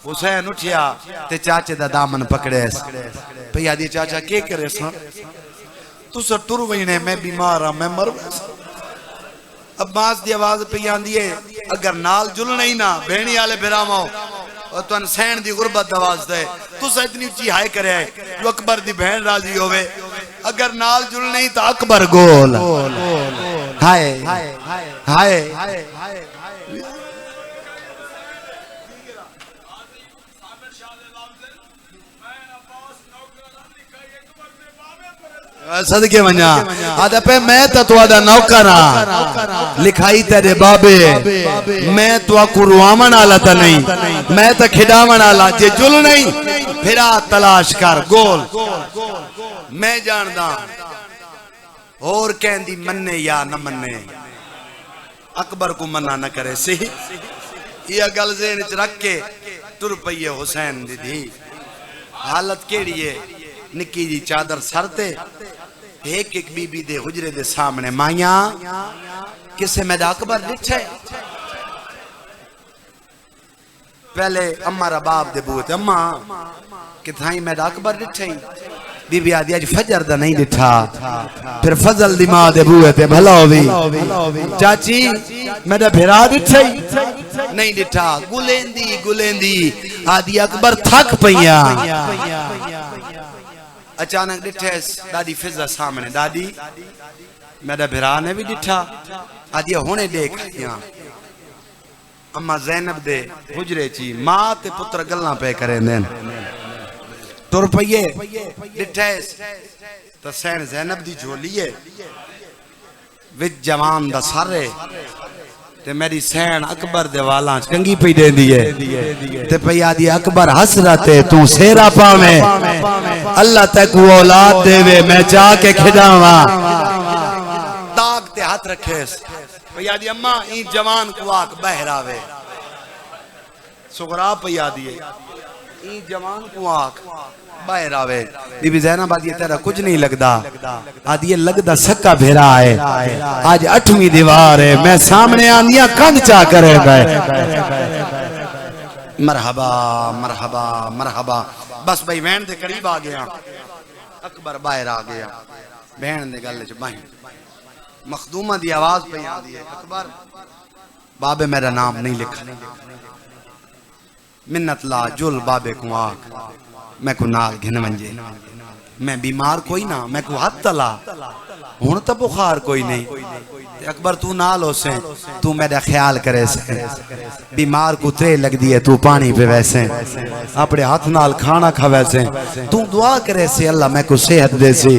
हुसैन उठिया ते चाचे दा दामन पकड़े भैया दी चाचा के करे सा तू सर टुर वने मैं बीमार हां मैं मर अब्बास दी आवाज पई आंदी है अगर नाल जुलना ही ना भेणी वाले बिरावो और तुन सैन दी गुरबत दा वास्ते तू इतनी ऊंची हाय करे जो अकबर दी बहन राजी होवे अगर नाल जुल नहीं तो अकबर गोल हाय हाय सदके वन्या आदा पे मैं तो तुआदा नौकर हां लिखाई तेरे बाबे मैं तुआ को रुआवन वाला तो नहीं मैं तो खिडावन वाला जे जुल नहीं फिरा तलाश कर गोल मैं जानदा और कहंदी मन्ने या न मन्ने अकबर को मना न करे सही यह गल ज़हन च रख के तुर पईए हुसैन दी हालत केड़ी है निक्की जी चादर सर ते एक एक बीबी दे हुजरे दे सामने माया किसे में अकबर दिखे पहले अम्मा रा बाप दे बूत अम्मा किथाई में अकबर दिखे बीबी आदि आज फजर दा नहीं दिठा फिर फजल दी मां दे बूए ते भला होवी चाची मेरा भिरा दिठे नहीं दिठा गुलेंदी गुलेंदी आदि अकबर थक पईया अचानक दिठे दादी फिजा सामने दादी मेरा भिरा ने भी दिठा आदि हुने देख अम्मा ज़ैनब दे हुजरे ची मां ते पुत्र गल्लां पे करे नेन तुर पईए दिठे तो सैन ज़ैनब दी झोली है विच जवान दा सर है ते मेरी सैन अकबर दे वालां च कंगी पई देंदी है ते पई आदी अकबर हसरत है तू सेरा पावे अल्लाह तक औलाद देवे मैं जा के खिदावा दाग ते हाथ रखे पई आदी अम्मा ई जवान को आक बहरावे सुगरा पई आदी है ई जवान को आक बाहर आवे बीबी ज़ैनब आदि तेरा कुछ नहीं लगता आदि ये लगता सक्का भेरा है आज 8वीं दीवार है मैं सामने आंदिया कंध चा करे गए मरहबा मरहबा मरहबा बस भाई बहन के करीब आ गया अकबर बाहर आ गया बहन ने गल च बाही मखदूमा दी आवाज पे आ दी है अकबर बाबे मेरा नाम नहीं लिखा मिन्नत ला जुल बाबे को आख मैं को नाल घिन मंजे मैं बीमार कोई ना मैं को हाथ तला हुन तो बुखार कोई नहीं अकबर तू नाल हो से तू मेरा ख्याल करे से बीमार को त्रे लग दी है तू पानी पे वैसे अपने हाथ नाल खाना खावे से तू दुआ करे से अल्लाह मैं को सेहत दे से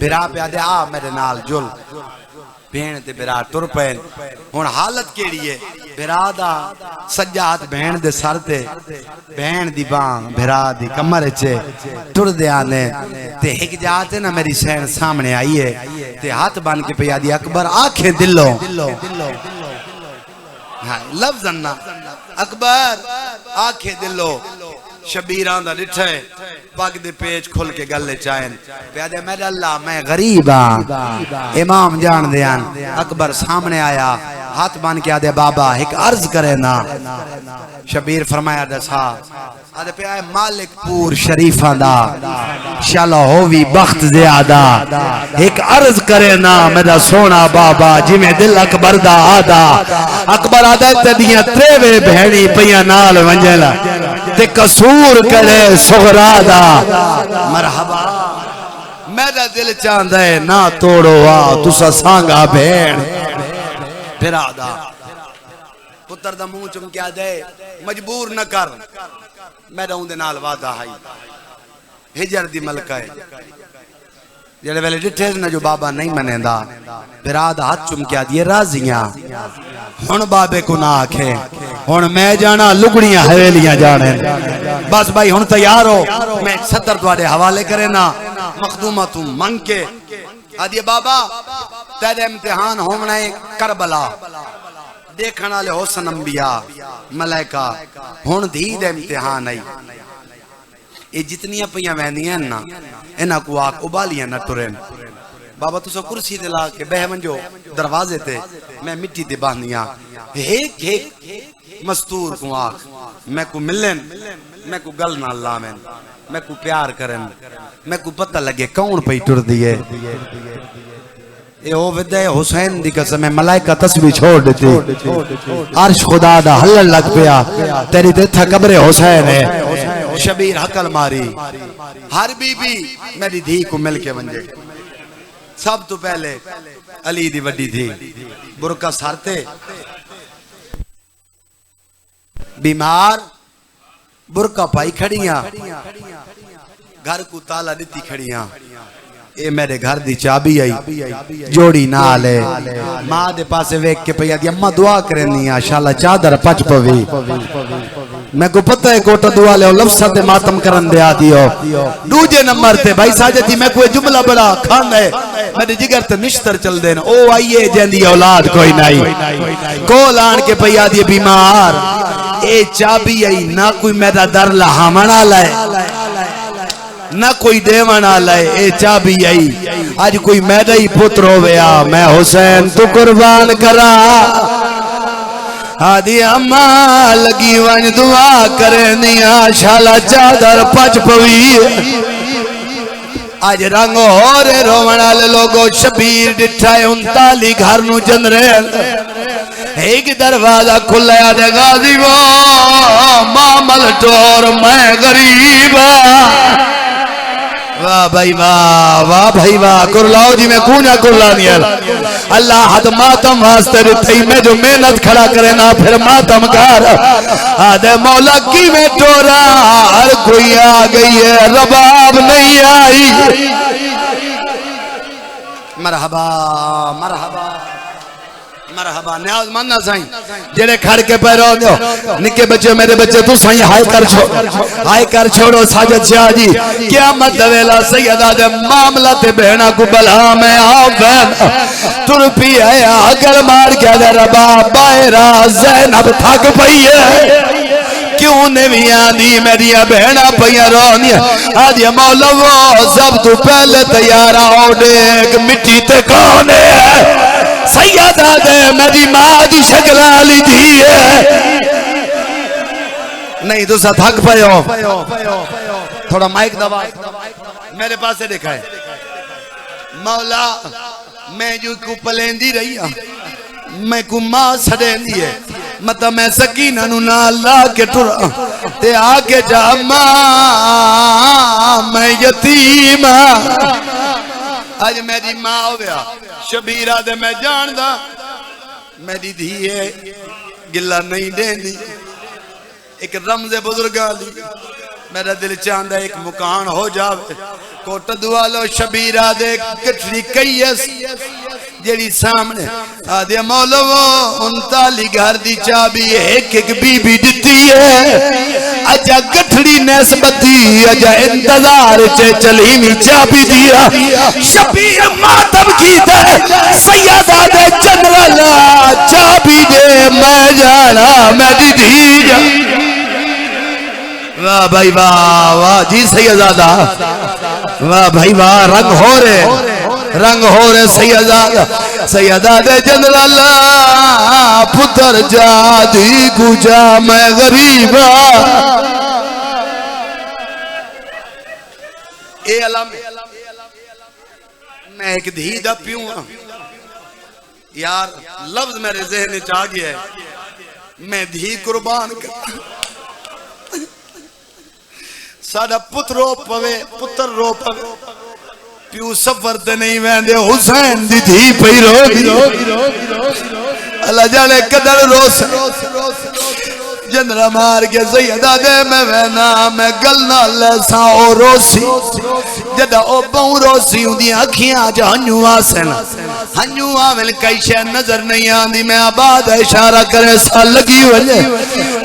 बिरा पे आदे आ मेरे नाल जुल भेण ते बिरा तुर पे हुन हालत केड़ी है बिरा दा सज्जा हाथ भेण दे सर ते भेण दी बांह बिरा दी कमर च टुर दे आने ते एक जात ना मेरी सैन सामने आई है ते हाथ बन के पिया दी अकबर आंखें दिलो हां लफ्ज अन्ना अकबर आंखें दिलो शबीरां दा डिठे पग दे पेच खुल के गले चायन प्यादे मेरे अल्लाह मैं गरीब हां इमाम जान दे अकबर सामने आया हाथ बन के आदे बाबा एक अर्ज करे ना शबीर फरमाया दसा आदे पे आए मालिकपुर शरीफा दा शाला होवी बख्त ज्यादा एक अर्ज करे ना मेरा सोना बाबा जिवें दिल अकबर दा आदा अकबर आदा तेदियां त्रेवे बहनी पिया नाल वंजला ते कसूर करे सुगरा दा मरहबा मेरा दिल चाहता है ना तोड़ो आ तुसा सांगा भेण फिरा दा पुत्र दा मुंह चमकिया दे मजबूर न कर मेरा उंदे नाल वादा है हिजर दी मलका है जेड़े वेले डिठे ना जो बाबा नहीं मनेंदा फिरा दा हाथ चुमकिया दिए राजियां हुन बाबे को ना आखे हुन मैं जाना लुगड़ियां हवेलियां जाने बस भाई हुन तैयार हो मैं सदर तुम्हारे हवाले करे ना मखदूमा तू मंग के आदि बाबा तेरे इम्तिहान होना है करबला देखने वाले हुसन अंबिया मलाइका हुन धी दे इम्तिहान आई ये जितनियां पईयां वहंदियां ना इन्हां को आख उबालियां न टुरन बाबा तुसा कुर्सी ते ला के बह मंजो दरवाजे ते मैं मिट्टी ते बांधियां एक एक मस्तूर को आख मैं को मिलन मैं को गल ना लावें मैं को प्यार करन मैं को पता लगे कौन पई टुर दी है ए ओ विदय हुसैन दी कसम है मलाइका तस्बीह छोड़ देती अर्श खुदा दा हल्लण लग पिया तेरी ते कब्र हुसैन है शबीर हकल मारी हर बीबी मेरी धी को मिल के वंजे सब तो पहले अली दी वड्डी थी बुरका सरते बीमार बुरका पाई खड़ियां घर को ताला दिती खड़ियां ए मेरे घर दी चाबी आई जोड़ी नाल है मां दे पासे वेख के पई आदी अम्मा दुआ करनी शाला चादर पच पवी मैं को पता है कोटा दुआ ले लफ्ज़ ते मातम करन दे आदी हो दूजे नंबर ते भाई साजदी मैं कोई जुमला बड़ा खान है मेरे जिगर ते निश्तर चल देन ओ आईए जेंदी औलाद कोई नहीं कोल आन के पई आदी बीमार ए चाबी आई ना कोई मेरा दर लहावना लाए ना कोई देवन आला ए चाबी आई आज कोई मेरा ही पुत्र होया मैं हुसैन तू कुर्बान करा आदि अम्मा लगी वन दुआ करे निया शाला चादर पच पवी आज रंग और रोवण वाले लोगो शबीर डिठा 39 घर नु जंदरे एक दरवाजा खुलया दे गाजी वो मामल टोर मैं गरीब वाह भाई वाह भाई वाह कुरलाओ जी मैं कूना कुरलानियल अल्लाह हद मातम वास्ते दिथई मैं जो मेहनत खड़ा करे ना फिर मातम कर आदे मौला की में टोरा हर कोई आ गई है रबाब नहीं आई मरहबा मरहबा मरहबा न्याज मानना साईं जेड़े खड़ के पैरो दो निके बच्चे मेरे बच्चे तू साईं हाय कर छोड़ो साजद शाह जी क़यामत दा वेला सैयदा दे मामला ते बहना को बला मैं आवे तुर पी आया अगर मार के दे रबा बायरा ज़ैनब थक पई है क्यों ने भी आंदी मेरी बहना पईया रोनिया आज मौला वो सब तू पहले तैयार आओ देख मिट्टी ते कौन है सैयदा दे मेरी मां दी शक्ल वाली थी है नहीं तो सा थक पाए हो थोड़ा माइक दबा मेरे पास से देखा है मौला मैं जो को पलेंदी रही मैं को मां सडेंदी है मतलब मैं सकीना नु ना ला के टुरा ते आके जा मां मैं यतीम आज मेरी मां हो गया शबीरा दे मैं जानदा मेरी धी है गिला नहीं देंदी एक रमज़े बुजुर्गा दी मेरा दिल चाहता एक मुकान हो जावे कोट दुआ लो शबीरा दे गठरी कईस जेड़ी सामने आदे मौलवो 39 घर दी चाबी एक एक बीबी दिती है अजा गठड़ी नस्बती अजा इंतजार चे चली नी चाबी दिया शबीर मातम की दे सैयदा दे जनरल चाबी दे मैं जाना मेरी धी वाह भाई वाह वाह जी सैयदा वाह भाई वाह रंग हो रहे सैयदा दे जनरल पुत्र जादी गुजा मैं गरीबा ए अलम मैं एक धी दा प्यूं यार लफ्ज मेरे ज़हन च आ गया है मैं धी कुर्बान कर साडा पुत्र रो पवे प्यू सफर ते नहीं वेंदे हुसैन दी धी पई रो अल्लाह जाने कदर रोस जंदरा मार के सैयदा दे मैं वेना मैं गल ना ले सा ओ रोसी जदा ओ बहु रोसी उदी अखियां च हंजू आसन हंजू आवेल कई शय नजर नहीं आंदी मैं आबाद इशारा करे सा लगी वजे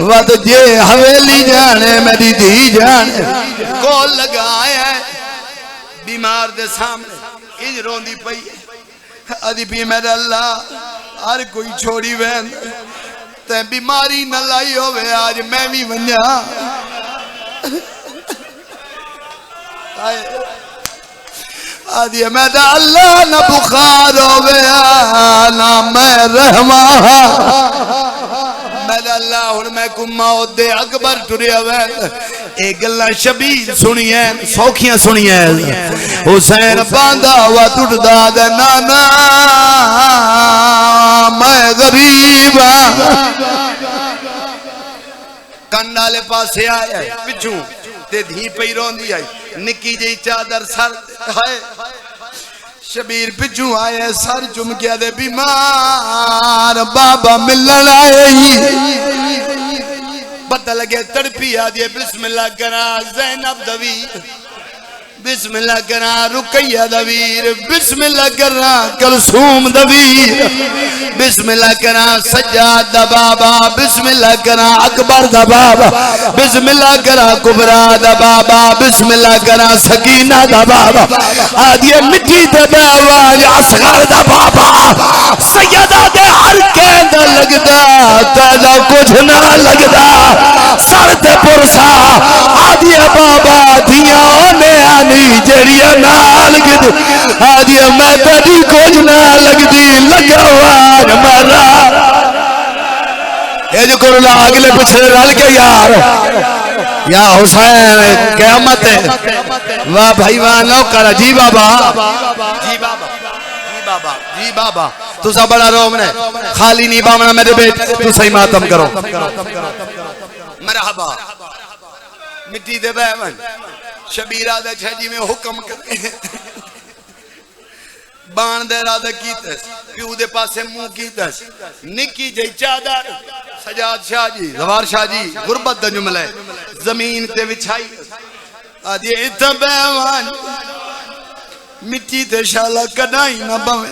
वद जे हवेली जाने मेरी धी जाने को लगाया बीमार दे सामने इंज रोंदी पई अदी पी मेरा अल्लाह हर कोई छोड़ी वैन ते बीमारी न लाई होवे आज मैं भी वन्या आदि मैं अल्लाह न बुखार होवे ना मैं रहमा मेरा अल्लाह हुन मैं कुम्मा ओदे अकबर टुरिया वे ए गल्ला शबीर सुनिए सौखियां सुनिए हुसैन बांधा हुआ टुटदा दे नाना मैं गरीब कंड वाले पासे आया पिछू ते धी पई रोंदी आई निक्की जी चादर सर है शबीर पिछू आए सर चुम गया दे बीमार बाबा मिलन आए पता लगे तड़पी आ दिए बिस्मिल्लाह करा ज़ैनब दवी बिस्मिल्लाह करा रुकैया दवीर बिस्मिल्लाह करा कलसूम दवीर बिस्मिल्लाह करा सज्जाद दा बाबा बिस्मिल्लाह करा अकबर दा बाबा बिस्मिल्लाह करा कुबरा दा बाबा बिस्मिल्लाह करा सकीना दा बाबा आदिए मिट्टी ते आवाज असगर दा बाबा सैयदा दे हर केंद लगदा तेरा कुछ ना लगदा सर ते पुरसा आदिए बाबा दिया ने आनी जड़िया नाल गिद आदि मैं तेरी कुछ ना लगदी लगावार मारा ये जो करो अगले पिछले रल के यार या हुसैन क़यामत है वाह भाई वाह नौकर जी बाबा जी बाबा जी बाबा जी बाबा तुसा बड़ा रोमने खाली नहीं बामना मेरे बेटे तू सही मातम करो मरहबा मिट्टी दे बैवन शबीरा दे छजी में हुक्म करे बाण दे राधा कीतस प्यू दे पासे मुंह कीतस निक्की जई चादर सजाद शाह जी जवार शाह जी गुरबत दा जुमला जमीन ते बिछाई आदि इतबैवान मिट्टी ते शाला कदाई ना बवे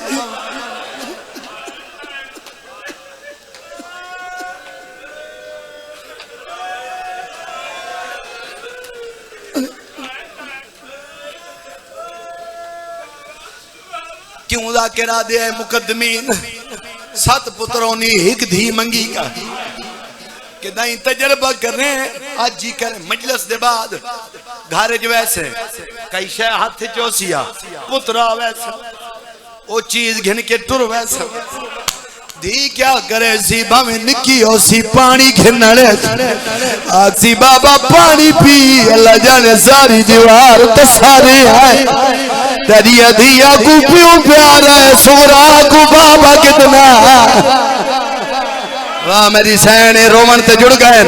क्यों ज़ाकिरा दे मुकद्दमीन 7 पुत्रों ने एक धी मंगी का कि नहीं तजर्बा कर रहे हैं आज ही करें मजलिस दे बाद घर जो वैसे कई शे हाथ चोसिया पुत्रा वैसे वो चीज घिन के टुर वैसे धी क्या करे सी भावे निकी हो सी पानी घिनड़े आसी बाबा पानी पी अल्लाह जाने सारी दीवार तो सारे है दरिया दिया को क्यों प्यार है सोरा को बाबा कितना वाह मेरी सैन रोमन ते जुड़ गए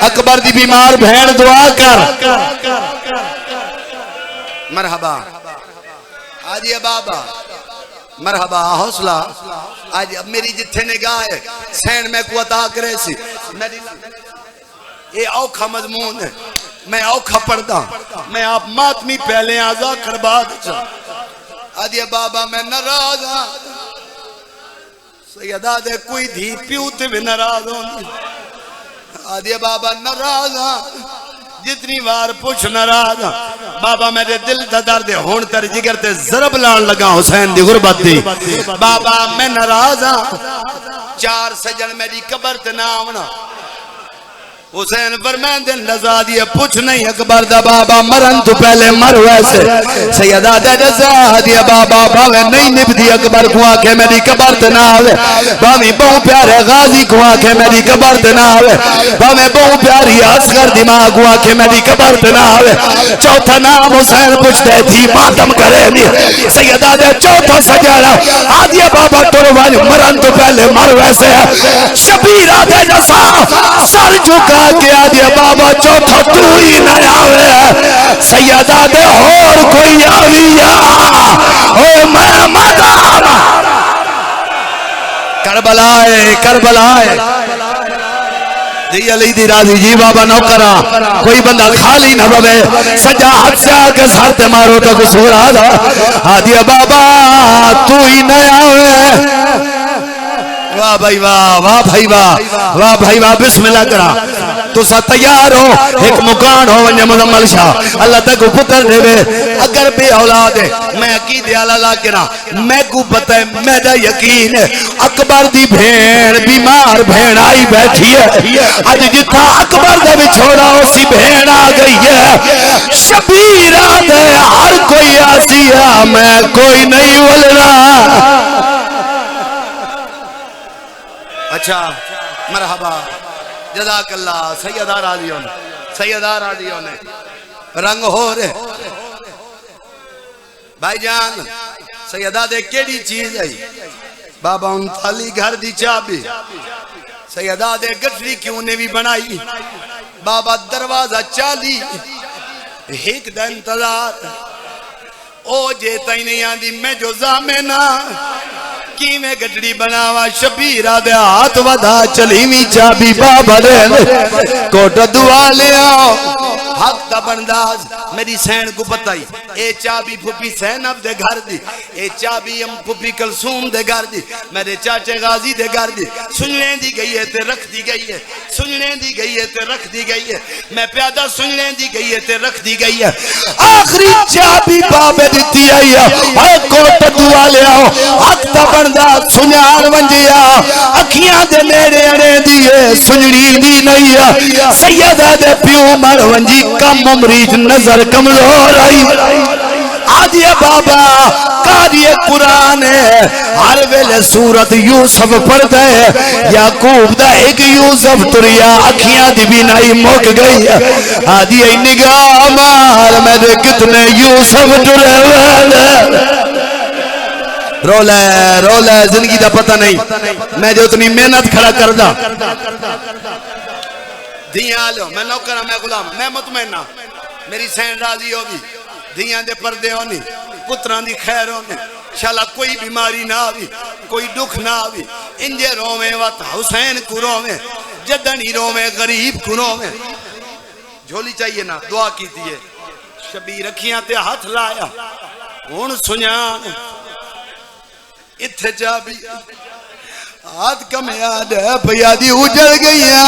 अकबर दी बीमार बहन दुआ कर मरहबा आज ये बाबा मरहबा हौसला आज अब मेरी जिथे निगाह है सैन मैं को अता करे सी मेरी ये औखा मजमून है मैं औखा पढ़दा मैं आप मातमी पहले आजा खरबाद आज ये बाबा मैं नाराज हां सैयदा दे कोई धी प्यू ते भी नाराज होंदी आदि बाबा नाराज हां जितनी बार पूछ नाराज बाबा मेरे दिल दा दर्द हुण तेरे जिगर ते ज़रब लान लगा हुसैन दी गुरबत दी बाबा मैं नाराज हां 4 सजन मेरी कब्र ते ना आवना हुसैन फरमांदे रज़ा दी पूछ नहीं अकबर दा बाबा मरन तो पहले मर वैसे सैयदा दे रज़ा दी बाबा भावे नहीं निभदी अकबर को आके मेरी कब्र ते ना आवे भावे बहु प्यारे गाजी को आके मेरी कब्र ते ना आवे भावे बहु प्यारी असगर दी मां को आके मेरी कब्र ते ना आवे चौथा नाम हुसैन पूछते थी मातम करे नहीं सैयदा दे चौथा सजाना आदि बाबा तुरवान मरन तो पहले मर वैसे शबीरा दे जसा सर झुका गया दिया बाबा चौथा तू ही न आवे सैयदा दे और कोई आविया ओ मैं मदाम करबलाए जी अली दी राजी जी बाबा नौकरा कोई बंदा खाली न बवे सजा हाथ से आके सर ते मारो तो कसूर आदा आदिया बाबा तू ही न आवे वाह भाई वाह वाह भाई वाह वाह भाई वाह बिस्मिल्लाह करा तुसा तैयार हो एक मुकान हो वने मुजम्मल शाह अल्लाह तक पुत्र देवे अगर बे औलाद है मैं अकीदे आला ला के ना मैं को पता है मेरा यकीन है अकबर दी भेड़ बीमार भेड़ आई बैठी है आज जिथा अकबर दे विछोड़ा उसी भेड़ आ गई है शबीरा दे हर कोई आसिया मैं कोई नहीं बोलना अच्छा मरहबा जज़ाकल्लाह सैयदा राजियों ने रंग हो रे भाईजान सैयदा दे केड़ी चीज है बाबा उन थाली घर दी चाबी सैयदा दे गठरी क्यों ने भी बनाई बाबा दरवाजा चाली एक दा इंतजार ओ जे तई नहीं आंदी मैं जो जामेना की में गठड़ी बनावा शबीरा दे हाथ वधा चलीवी चाबी बाबा दे कोट दुआ ले आओ हक दा बंदाज मेरी सैन को बताई ए चाबी फुफी सैनब दे घर दी ए चाबी हम फुफी कलसूम दे घर दी मेरे चाचे गाजी दे घर दी सुनने दी गई है ते रख दी गई है सुनने दी गई है ते रख दी गई है मैं प्यादा सुनने दी गई है ते रख दी गई है आखिरी चाबी बाबे दी आई है ओ कोट दुआ ले आओ हक दा बंदाज सुनान वंजिया अखियां दे नेड़े अड़े दी सुननी दी नहीं है सैयदा दे प्यो मर वंजी कम उम्रीज नजर कमजोर आई आदिया बाबा कारिए कुरान हर वेले सूरत यूसुफ पढ़ता है याकूब दा एक यूसुफ तुरिया अखियां दी बिनाई मुक गई आदिया निगाह मार मेरे कितने यूसुफ टुरे रोला जिंदगी दा पता नहीं मैं जो इतनी मेहनत खड़ा करदा दियां लो मैं नौकरा मैं गुलाम मैं मुतमैना मेरी सैन राजी होगी दियां दे पर्दे होनी पुत्रां दी खैर होनी शाला कोई बीमारी ना आवी कोई दुख ना आवी इंजे रोवे वत हुसैन को रोवे जदनी रोवे गरीब को रोवे झोली चाहिए ना दुआ कीती है शबीर अखियां ते हाथ लाया हुन सुजान इत्थे चाबी हाथ कम याद है भैया दी उजड़ गई है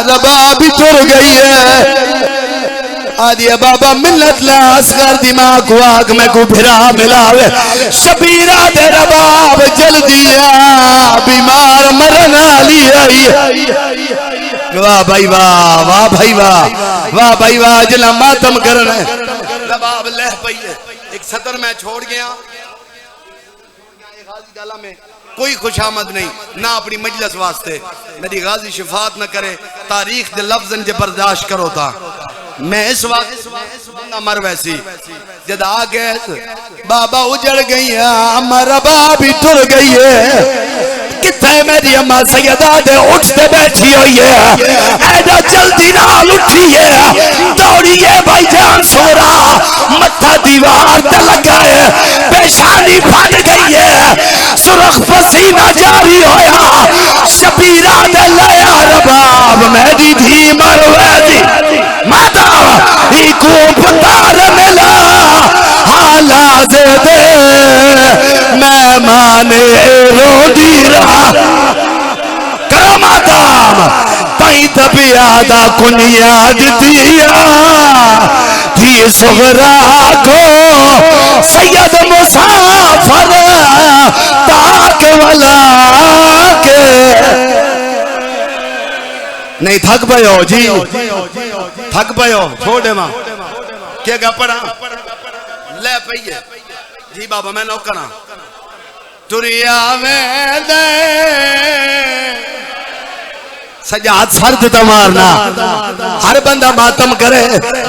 रबा भी टुर गई है आदि बाबा मिलत ला असगर दिमाग को आग में को फिरा मिलावे शबीरा दे रबाब जल्दी आ बीमार मरना आई। वाह भाई वाह, वाह भाई वाह, वाह भाई वाह। जिला मातम करना रबाब लह पई है। एक सतर मैं छोड़ गया गाला में कोई खुशामद नहीं ना अपनी मजलिस वास्ते मेरी गाजी शिफात न करे तारीख दे लफ्जन जे बर्दाश्त करो था मैं इस वक्त बंदा मर वैसी जद आ गए बाबा उजड़ गई अमर बाबी टुर गई है किथे मेरी अम्मा सैयदा दे उठते बैठी हुई है ऐसा जल्दी नाल उठी है दौड़ी है भाईजान सोरा मत्था दीवार ते लगा है पेशानी फट गई है सुरख पसीना जारी होया शबीरा दे लया रबाब मेरी धी मरवैदी माता ही को पतार मिला हाला दे मैं माने रोडी रहा करमादाम तई तबियादा कुनियाद दिया थी सुगरा को सैयद मुसाफर ताक वाला के नहीं थक पयो जी थक पयो छोड़े मां क्या गपड़ा ले पई है जी बाबा मैं नौकरा तुरिया में दे सजाद सर्द त मारना हर बंदा मातम करे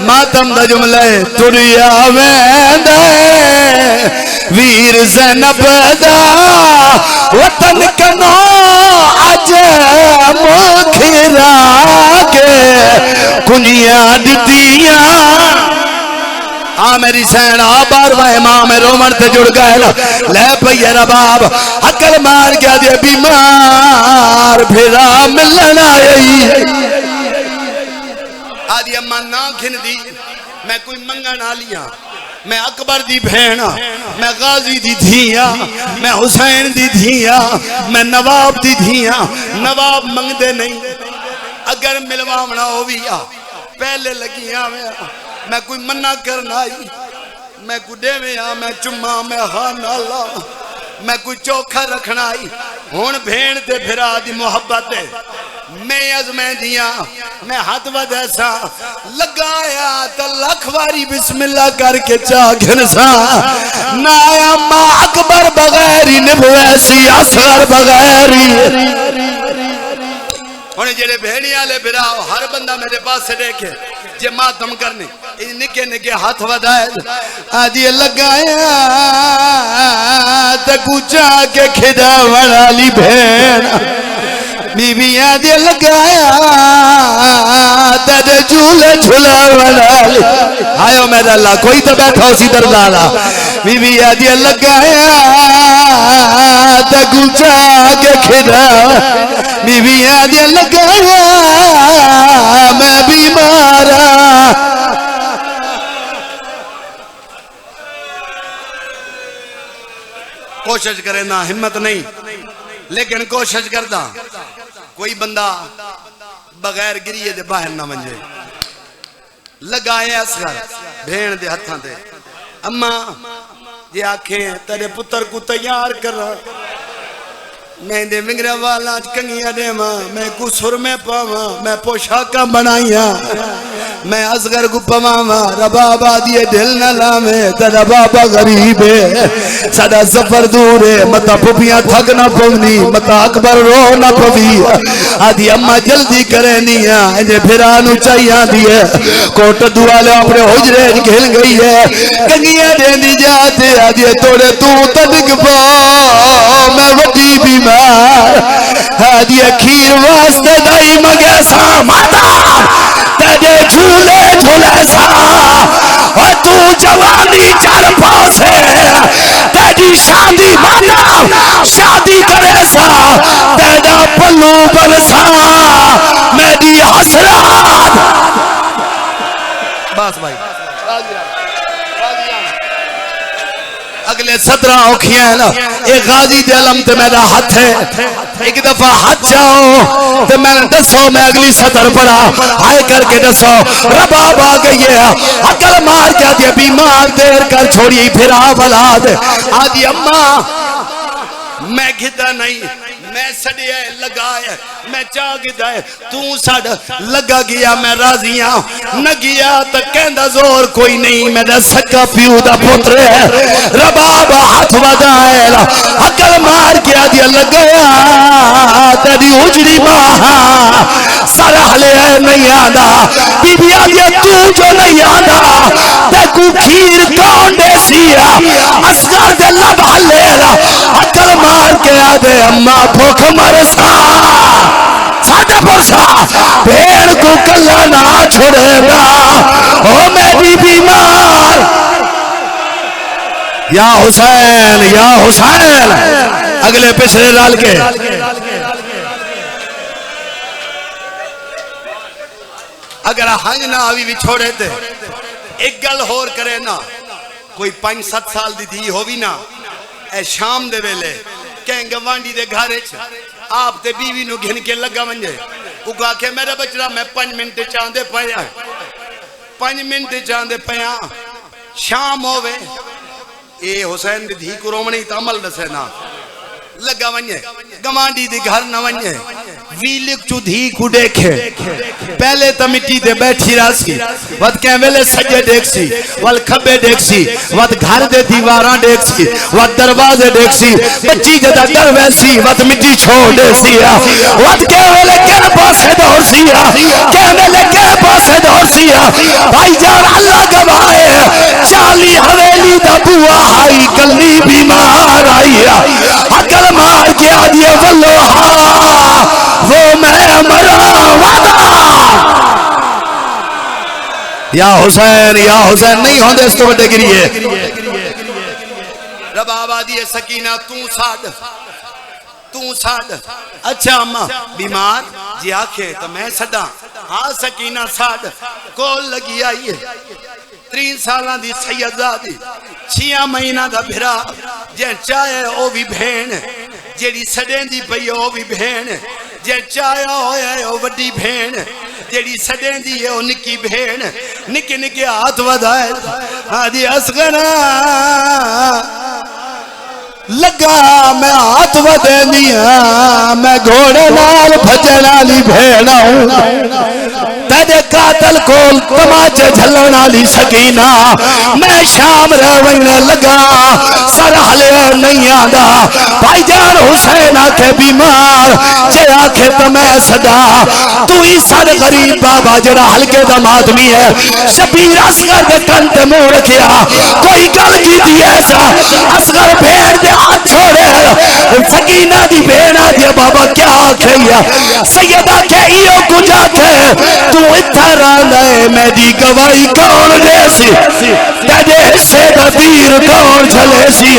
मातम दा जुमला तुरिया में दे वीर ज़ैनब दा वतन कनो अज मुखिरा के कुनिया दितिया आ मेरी सैन आ बारवा इमाम रोमन ते जुड़ गए ले पई रबाब अकल मार गया दे बीमार फिरा मिलन आई आदि अम्मा ना खिंदी मैं कोई मंगन आलिया मैं अकबर दी भेण मैं गाजी दी धिया मैं हुसैन दी धिया मैं नवाब दी धिया नवाब मंगदे नहीं अगर मिलवावना हो भी आ पहले लगिया मैं कोई मन्ना करना आई मैं कोई देवे आ मैं चुम्मा मैं खाना ला मैं कोई चौखा रखना आई हुण भेण ते फिरा दी मोहब्बत मैं अजमै दिया मैं हाथ वैसा लगाया तो लख वारी बिस्मिल्लाह करके चाघन सा नाया मां अकबर बगैर ही निभवैसी असगर बगैर ही हुणे जेड़े भेणी वाले फिरा हर बंदा मेरे पास से देखे जे मातम करने निके निके हाथ वधाए आज ये लगाया ते कुचा के खिदावण वाली भेण बीबियां दे लगाया ते झूले झुलावण वाली आयो मेरा अल्लाह कोई तो बैठा उसी दरदारा बीबियां दे लगाया ते कुचा के खिदा बीबियां दे लगाया मैं बीमार कोशिश करे ना हिम्मत नहीं लेकिन कोशिश करदा कोई बंदा बगैर गिरिए दे बाहर ना मंजे लगाए असगर भेण दे हथां ते अम्मा जे आखे तेरे पुत्र को तैयार कर मैं दे विंगरा वाला कंगिया देवा मैं को सुर में पावा मैं पोशाका बनाइया मैं असगर को पवावा रबाबा दिए दिल न लावे तेरा बाबा गरीब है सदा सफर दूर है मता पुपियां थक ना पवनी मता अकबर रो ना पवी आदि अम्मा जल्दी करे निया जे फिरा नु चाहिए दी है कोट दुआले अपने हुजरे खेल गई है कंगिया देंदी जाते आदि तोड़े तू तदक पा मैं वडी बीमार आदि खीर वास्ते दई मगे सा माता तेरे झूले झूले सा और तू जवानी चढ़ पासे तेरी शादी माता शादी करे सा तेरा पल्लू बरसा मेरी हसरत बस भाई अगले 17 औखियां है ना एक गाजी दे अलम ते मेरा हाथ है एक दफा हाथ जाओ तो मैंने दसो मैं अगली 17 पढ़ा हाय करके दसो रबाब आ गई है अकल मार के आदि बीमार देर कर छोड़ी फिर औलाद आदि अम्मा मैं घिदा नहीं मैं सड़िया लगाया मैं चाह गिदा तू सड़ लगा गया मैं राजिया न गया तो कहंदा जोर कोई नहीं मेरा सक्का प्यू दा पुत्र है रबाब हाथ वधाएला अकल मार के आदि लगाया तेरी उजड़ी मां सर हले नहीं आंदा बीबी आदि तू जो नहीं आंदा ते को खीर कौन देसिया असगर दे लब हलेला अकल मार के आदे अम्मा भूख मरसा साडा परसा भेड़ को कल्ला ना छोड़ेगा ओ मेरी बीमार या हुसैन अगले पिछले लाल के अगर हंज ना अभी भी छोड़े थे एक गल होर करे ना कोई 5-7 साल दी थी होवी ना ए शाम दे वेले कहीं गवांडी दे घर आप ते बीवी नु घिन के लगा वंजे उगा के मेरा बचड़ा मैं 5 मिनट चांदे पया 5 मिनट चांदे पया शाम होवे ए हुसैन दी धी को रोमणी तमल दसे ना लगा वंजे गवांडी दे घर न वंजे वीलिक चु धी को देखे पहले तो मिट्टी दे बैठी रासी वत के वेले सजे देखसी वल खबे देखसी वत घर दे दीवारां देखसी वत दरवाजे देखसी बच्ची जदा डर वैसी वत मिट्टी छोड़ देसी वत के वेले के पासे दौड़सी के वेले के पासे दौड़सी भाईजान अल्लाह गवाए 40 हवेली दा बुआ हाई कल्ली बीमार आई अकल मार के आदिए वल्लो वो मैं मरा वादा या हुसैन नहीं होंदे इस तो बड़े गिरिए रबाब आदि सकीना तू साड अच्छा अम्मा बीमार जी आखे तो मैं सदा हाँ सकीना साड कोल लगी आई है 3 साल दी सैयदादी 6 महीना दा भिरा जे चाहे ओ भी भेण जेड़ी सडेंदी पई ओ भी भेण जे चाया होया ओ वड्डी भेण जेड़ी सडेंदी है ओ निकी भेण निके निके हाथ वधाए आदि असगरा लगा मैं हाथ वधेंदी हां मैं घोड़े नाल भजन वाली भेण तेरे कातल कोल तमाचे झलन वाली सकीना मैं शाम रवने लगा सर हले नहीं आंदा भाईजान हुसैन आखे बीमार जे आखे तो मैं सदा तू ही सर गरीब बाबा जरा हल्के दा आदमी है शबीर असगर दे कन ते मुंह रखिया कोई गल कीती ऐसा असगर भेड़ दे हाथ छोड़े सकीना दी भेड़ आदि बाबा क्या आखे सैयदा के इयो कुछ आखे तू इत्था रहंदा है मेरी गवाही कौन देसी तेरे हिस्से दा तीर कौन झलेसी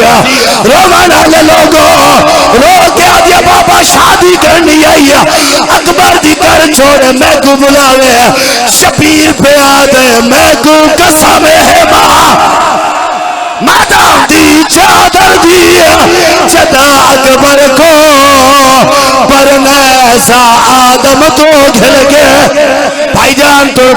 रोवन वाले लोगो रो के आदि बाबा शादी करनी आई अकबर दी कर छोड़ मैं को बुलावे शबीर पे आदे मैं को कसम है मादाम दी चादर दी जदा अकबर को पर ऐसा आदम तो घिर गए भाईजान तुर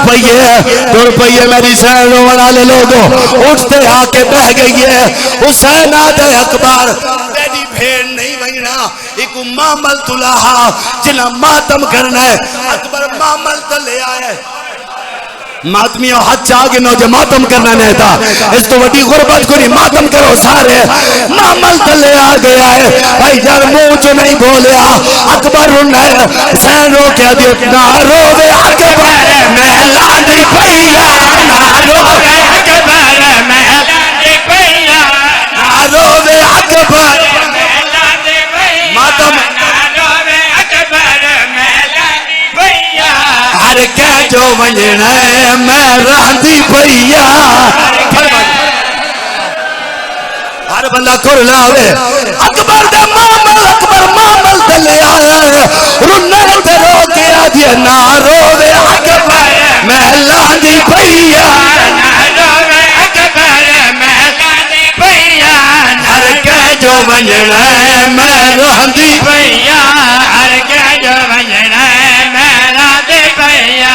पइए मेरी सैन रोवन वाले लोगों उठते आके बह गई है हुसैन आदे अकबर तेरी भेड़ नहीं बजना एक मामल तुलाहा जिना मातम करना है अकबर मामल तो ले आए मातमियों हाथ चागे नो जो मातम करना नहीं था इस तो बड़ी गुर्बत को नहीं मातम करो सारे मामल तले आ गया है भाई जान मुंह जो नहीं बोलिया अकबर सैन रो क्या दियो ना रोवे अकबर महला दी भैया ना रोवे अकबर महला दी भैया ना रोवे अकबर महला दी भैया मातम हर कह जो वंजना मैं रांधी भैया हर बंदा खुर लावे अकबर मामल दले आए रुन्नर ते रो के आदि ना रोवे अकबर मैं रांधी भैया ना रोवे अकबर मैं रांधी भैया वंजना मैं रोंदी भैया अरगे जो वंजना मैं रोंदी भैया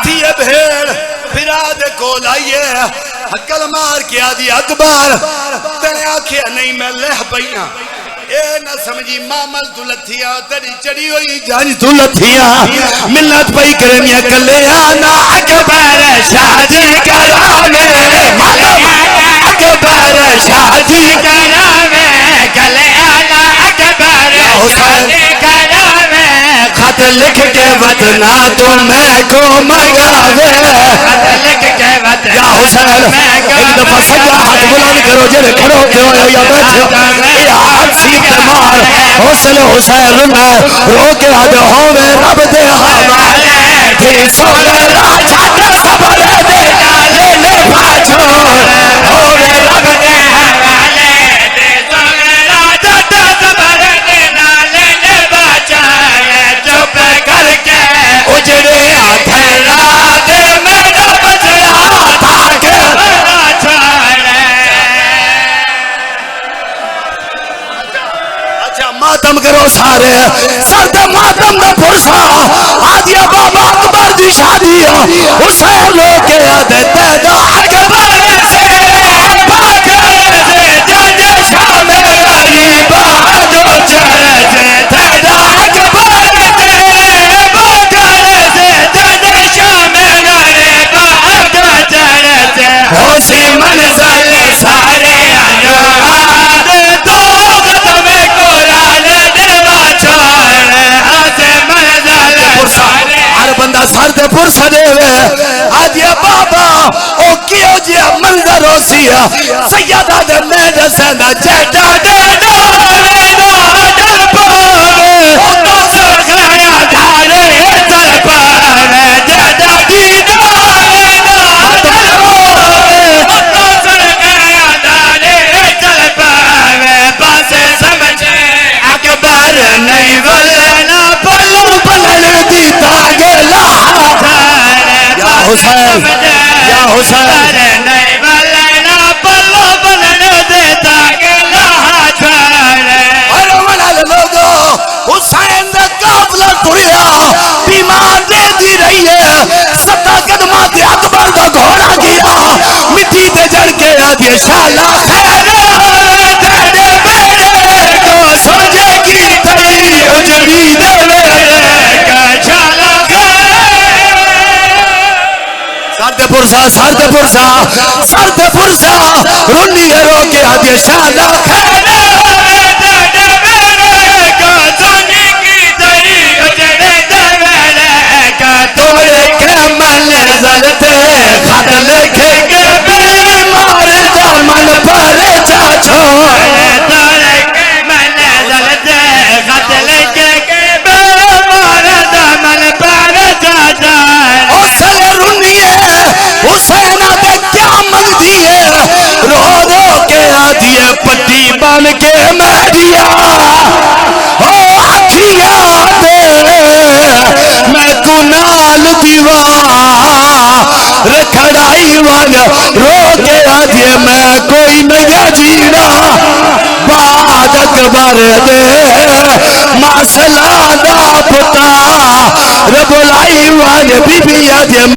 थी भेड़ फिरा दे को लाइए हकल मार के आदि अकबर तेने आखिया नहीं मैं लह पैया ए न समझी मामल तू लथिया तेरी चढ़ी हुई जानी तू लथिया मिलत पई करे मिया कले आना अकबर शादी करावे अकबर शादी करावे गले आना अकबर शादी करावे खत लिख के वतना तो मैं को मंगावे खत लिख के वतना या हुसैन एक दफा सजा हाथ बुलंद करो जरे खड़ो क्यों या बैठो या हंसी मार हौसले हुसैन रुना रो के हाथ होवे रब दे हवाले थे सोने राजा का सबर दे डाले ले बाजो होवे रब दे हवाले दे सोने राजा का सबर दे डाले ले बाजा चुप करके उजड़े हाथे रात मेरा बजरा भागे मातम करो सारे सर्द मातम दा पुरसा आदिया बाबा अकबर दी शादी हुसैन लोग के आदे तेदा अकबर से भागे से जज शाम गरीबा जो चले से तेदा अकबर से भागे से जज शाम गरीबा जो चले से होसी मंजिल सारे आदे दो कदम हर बंदा सर दे पुरसा देवे आज ये बाबा ओ कियो जी मंजर होसिया सैयदा दे मैं दसना जेटा दे दो डर पावे ओ तो सरखाया धारे चल पावे जेटा दी दो डर पावे ओ तो सरखाया धारे चल पावे बस समझे अकबर नहीं वलना पलम पलन दी तागला या हुसैन नहीं वलना पल्लो पलन दे तागला अरे वनल लोगो हुसैन दा काफला टुरिया बीमार दे दी रही है सत्ता कदमा ते अकबर दा घोड़ा गया मिट्टी ते जड़ के आदि शाला खैर तेरे बेड़े को समझेगी तेरी उजड़ी दे मेरे का शाला सरदे पुरसा रुनी रो के आदि शाला खैर तुम्हारे के मंजिल ते खत लिखे के बीमार दामन पर जा छोड़े तारे के मंजिल ते खत लिखे के बीमार दामन पर जा छोड़े हौसले रुनिए हुसैन दे क्या मंगदी है रो रो के आदि पट्टी बन के मैडिया ओ अखिया दे मैं कुनाल दीवा रखड़ाई वाल रो के आदि मैं कोई नहीं जीना बाद अकबर दे मासला दा पुता रबुलाई वाल बीबी आदि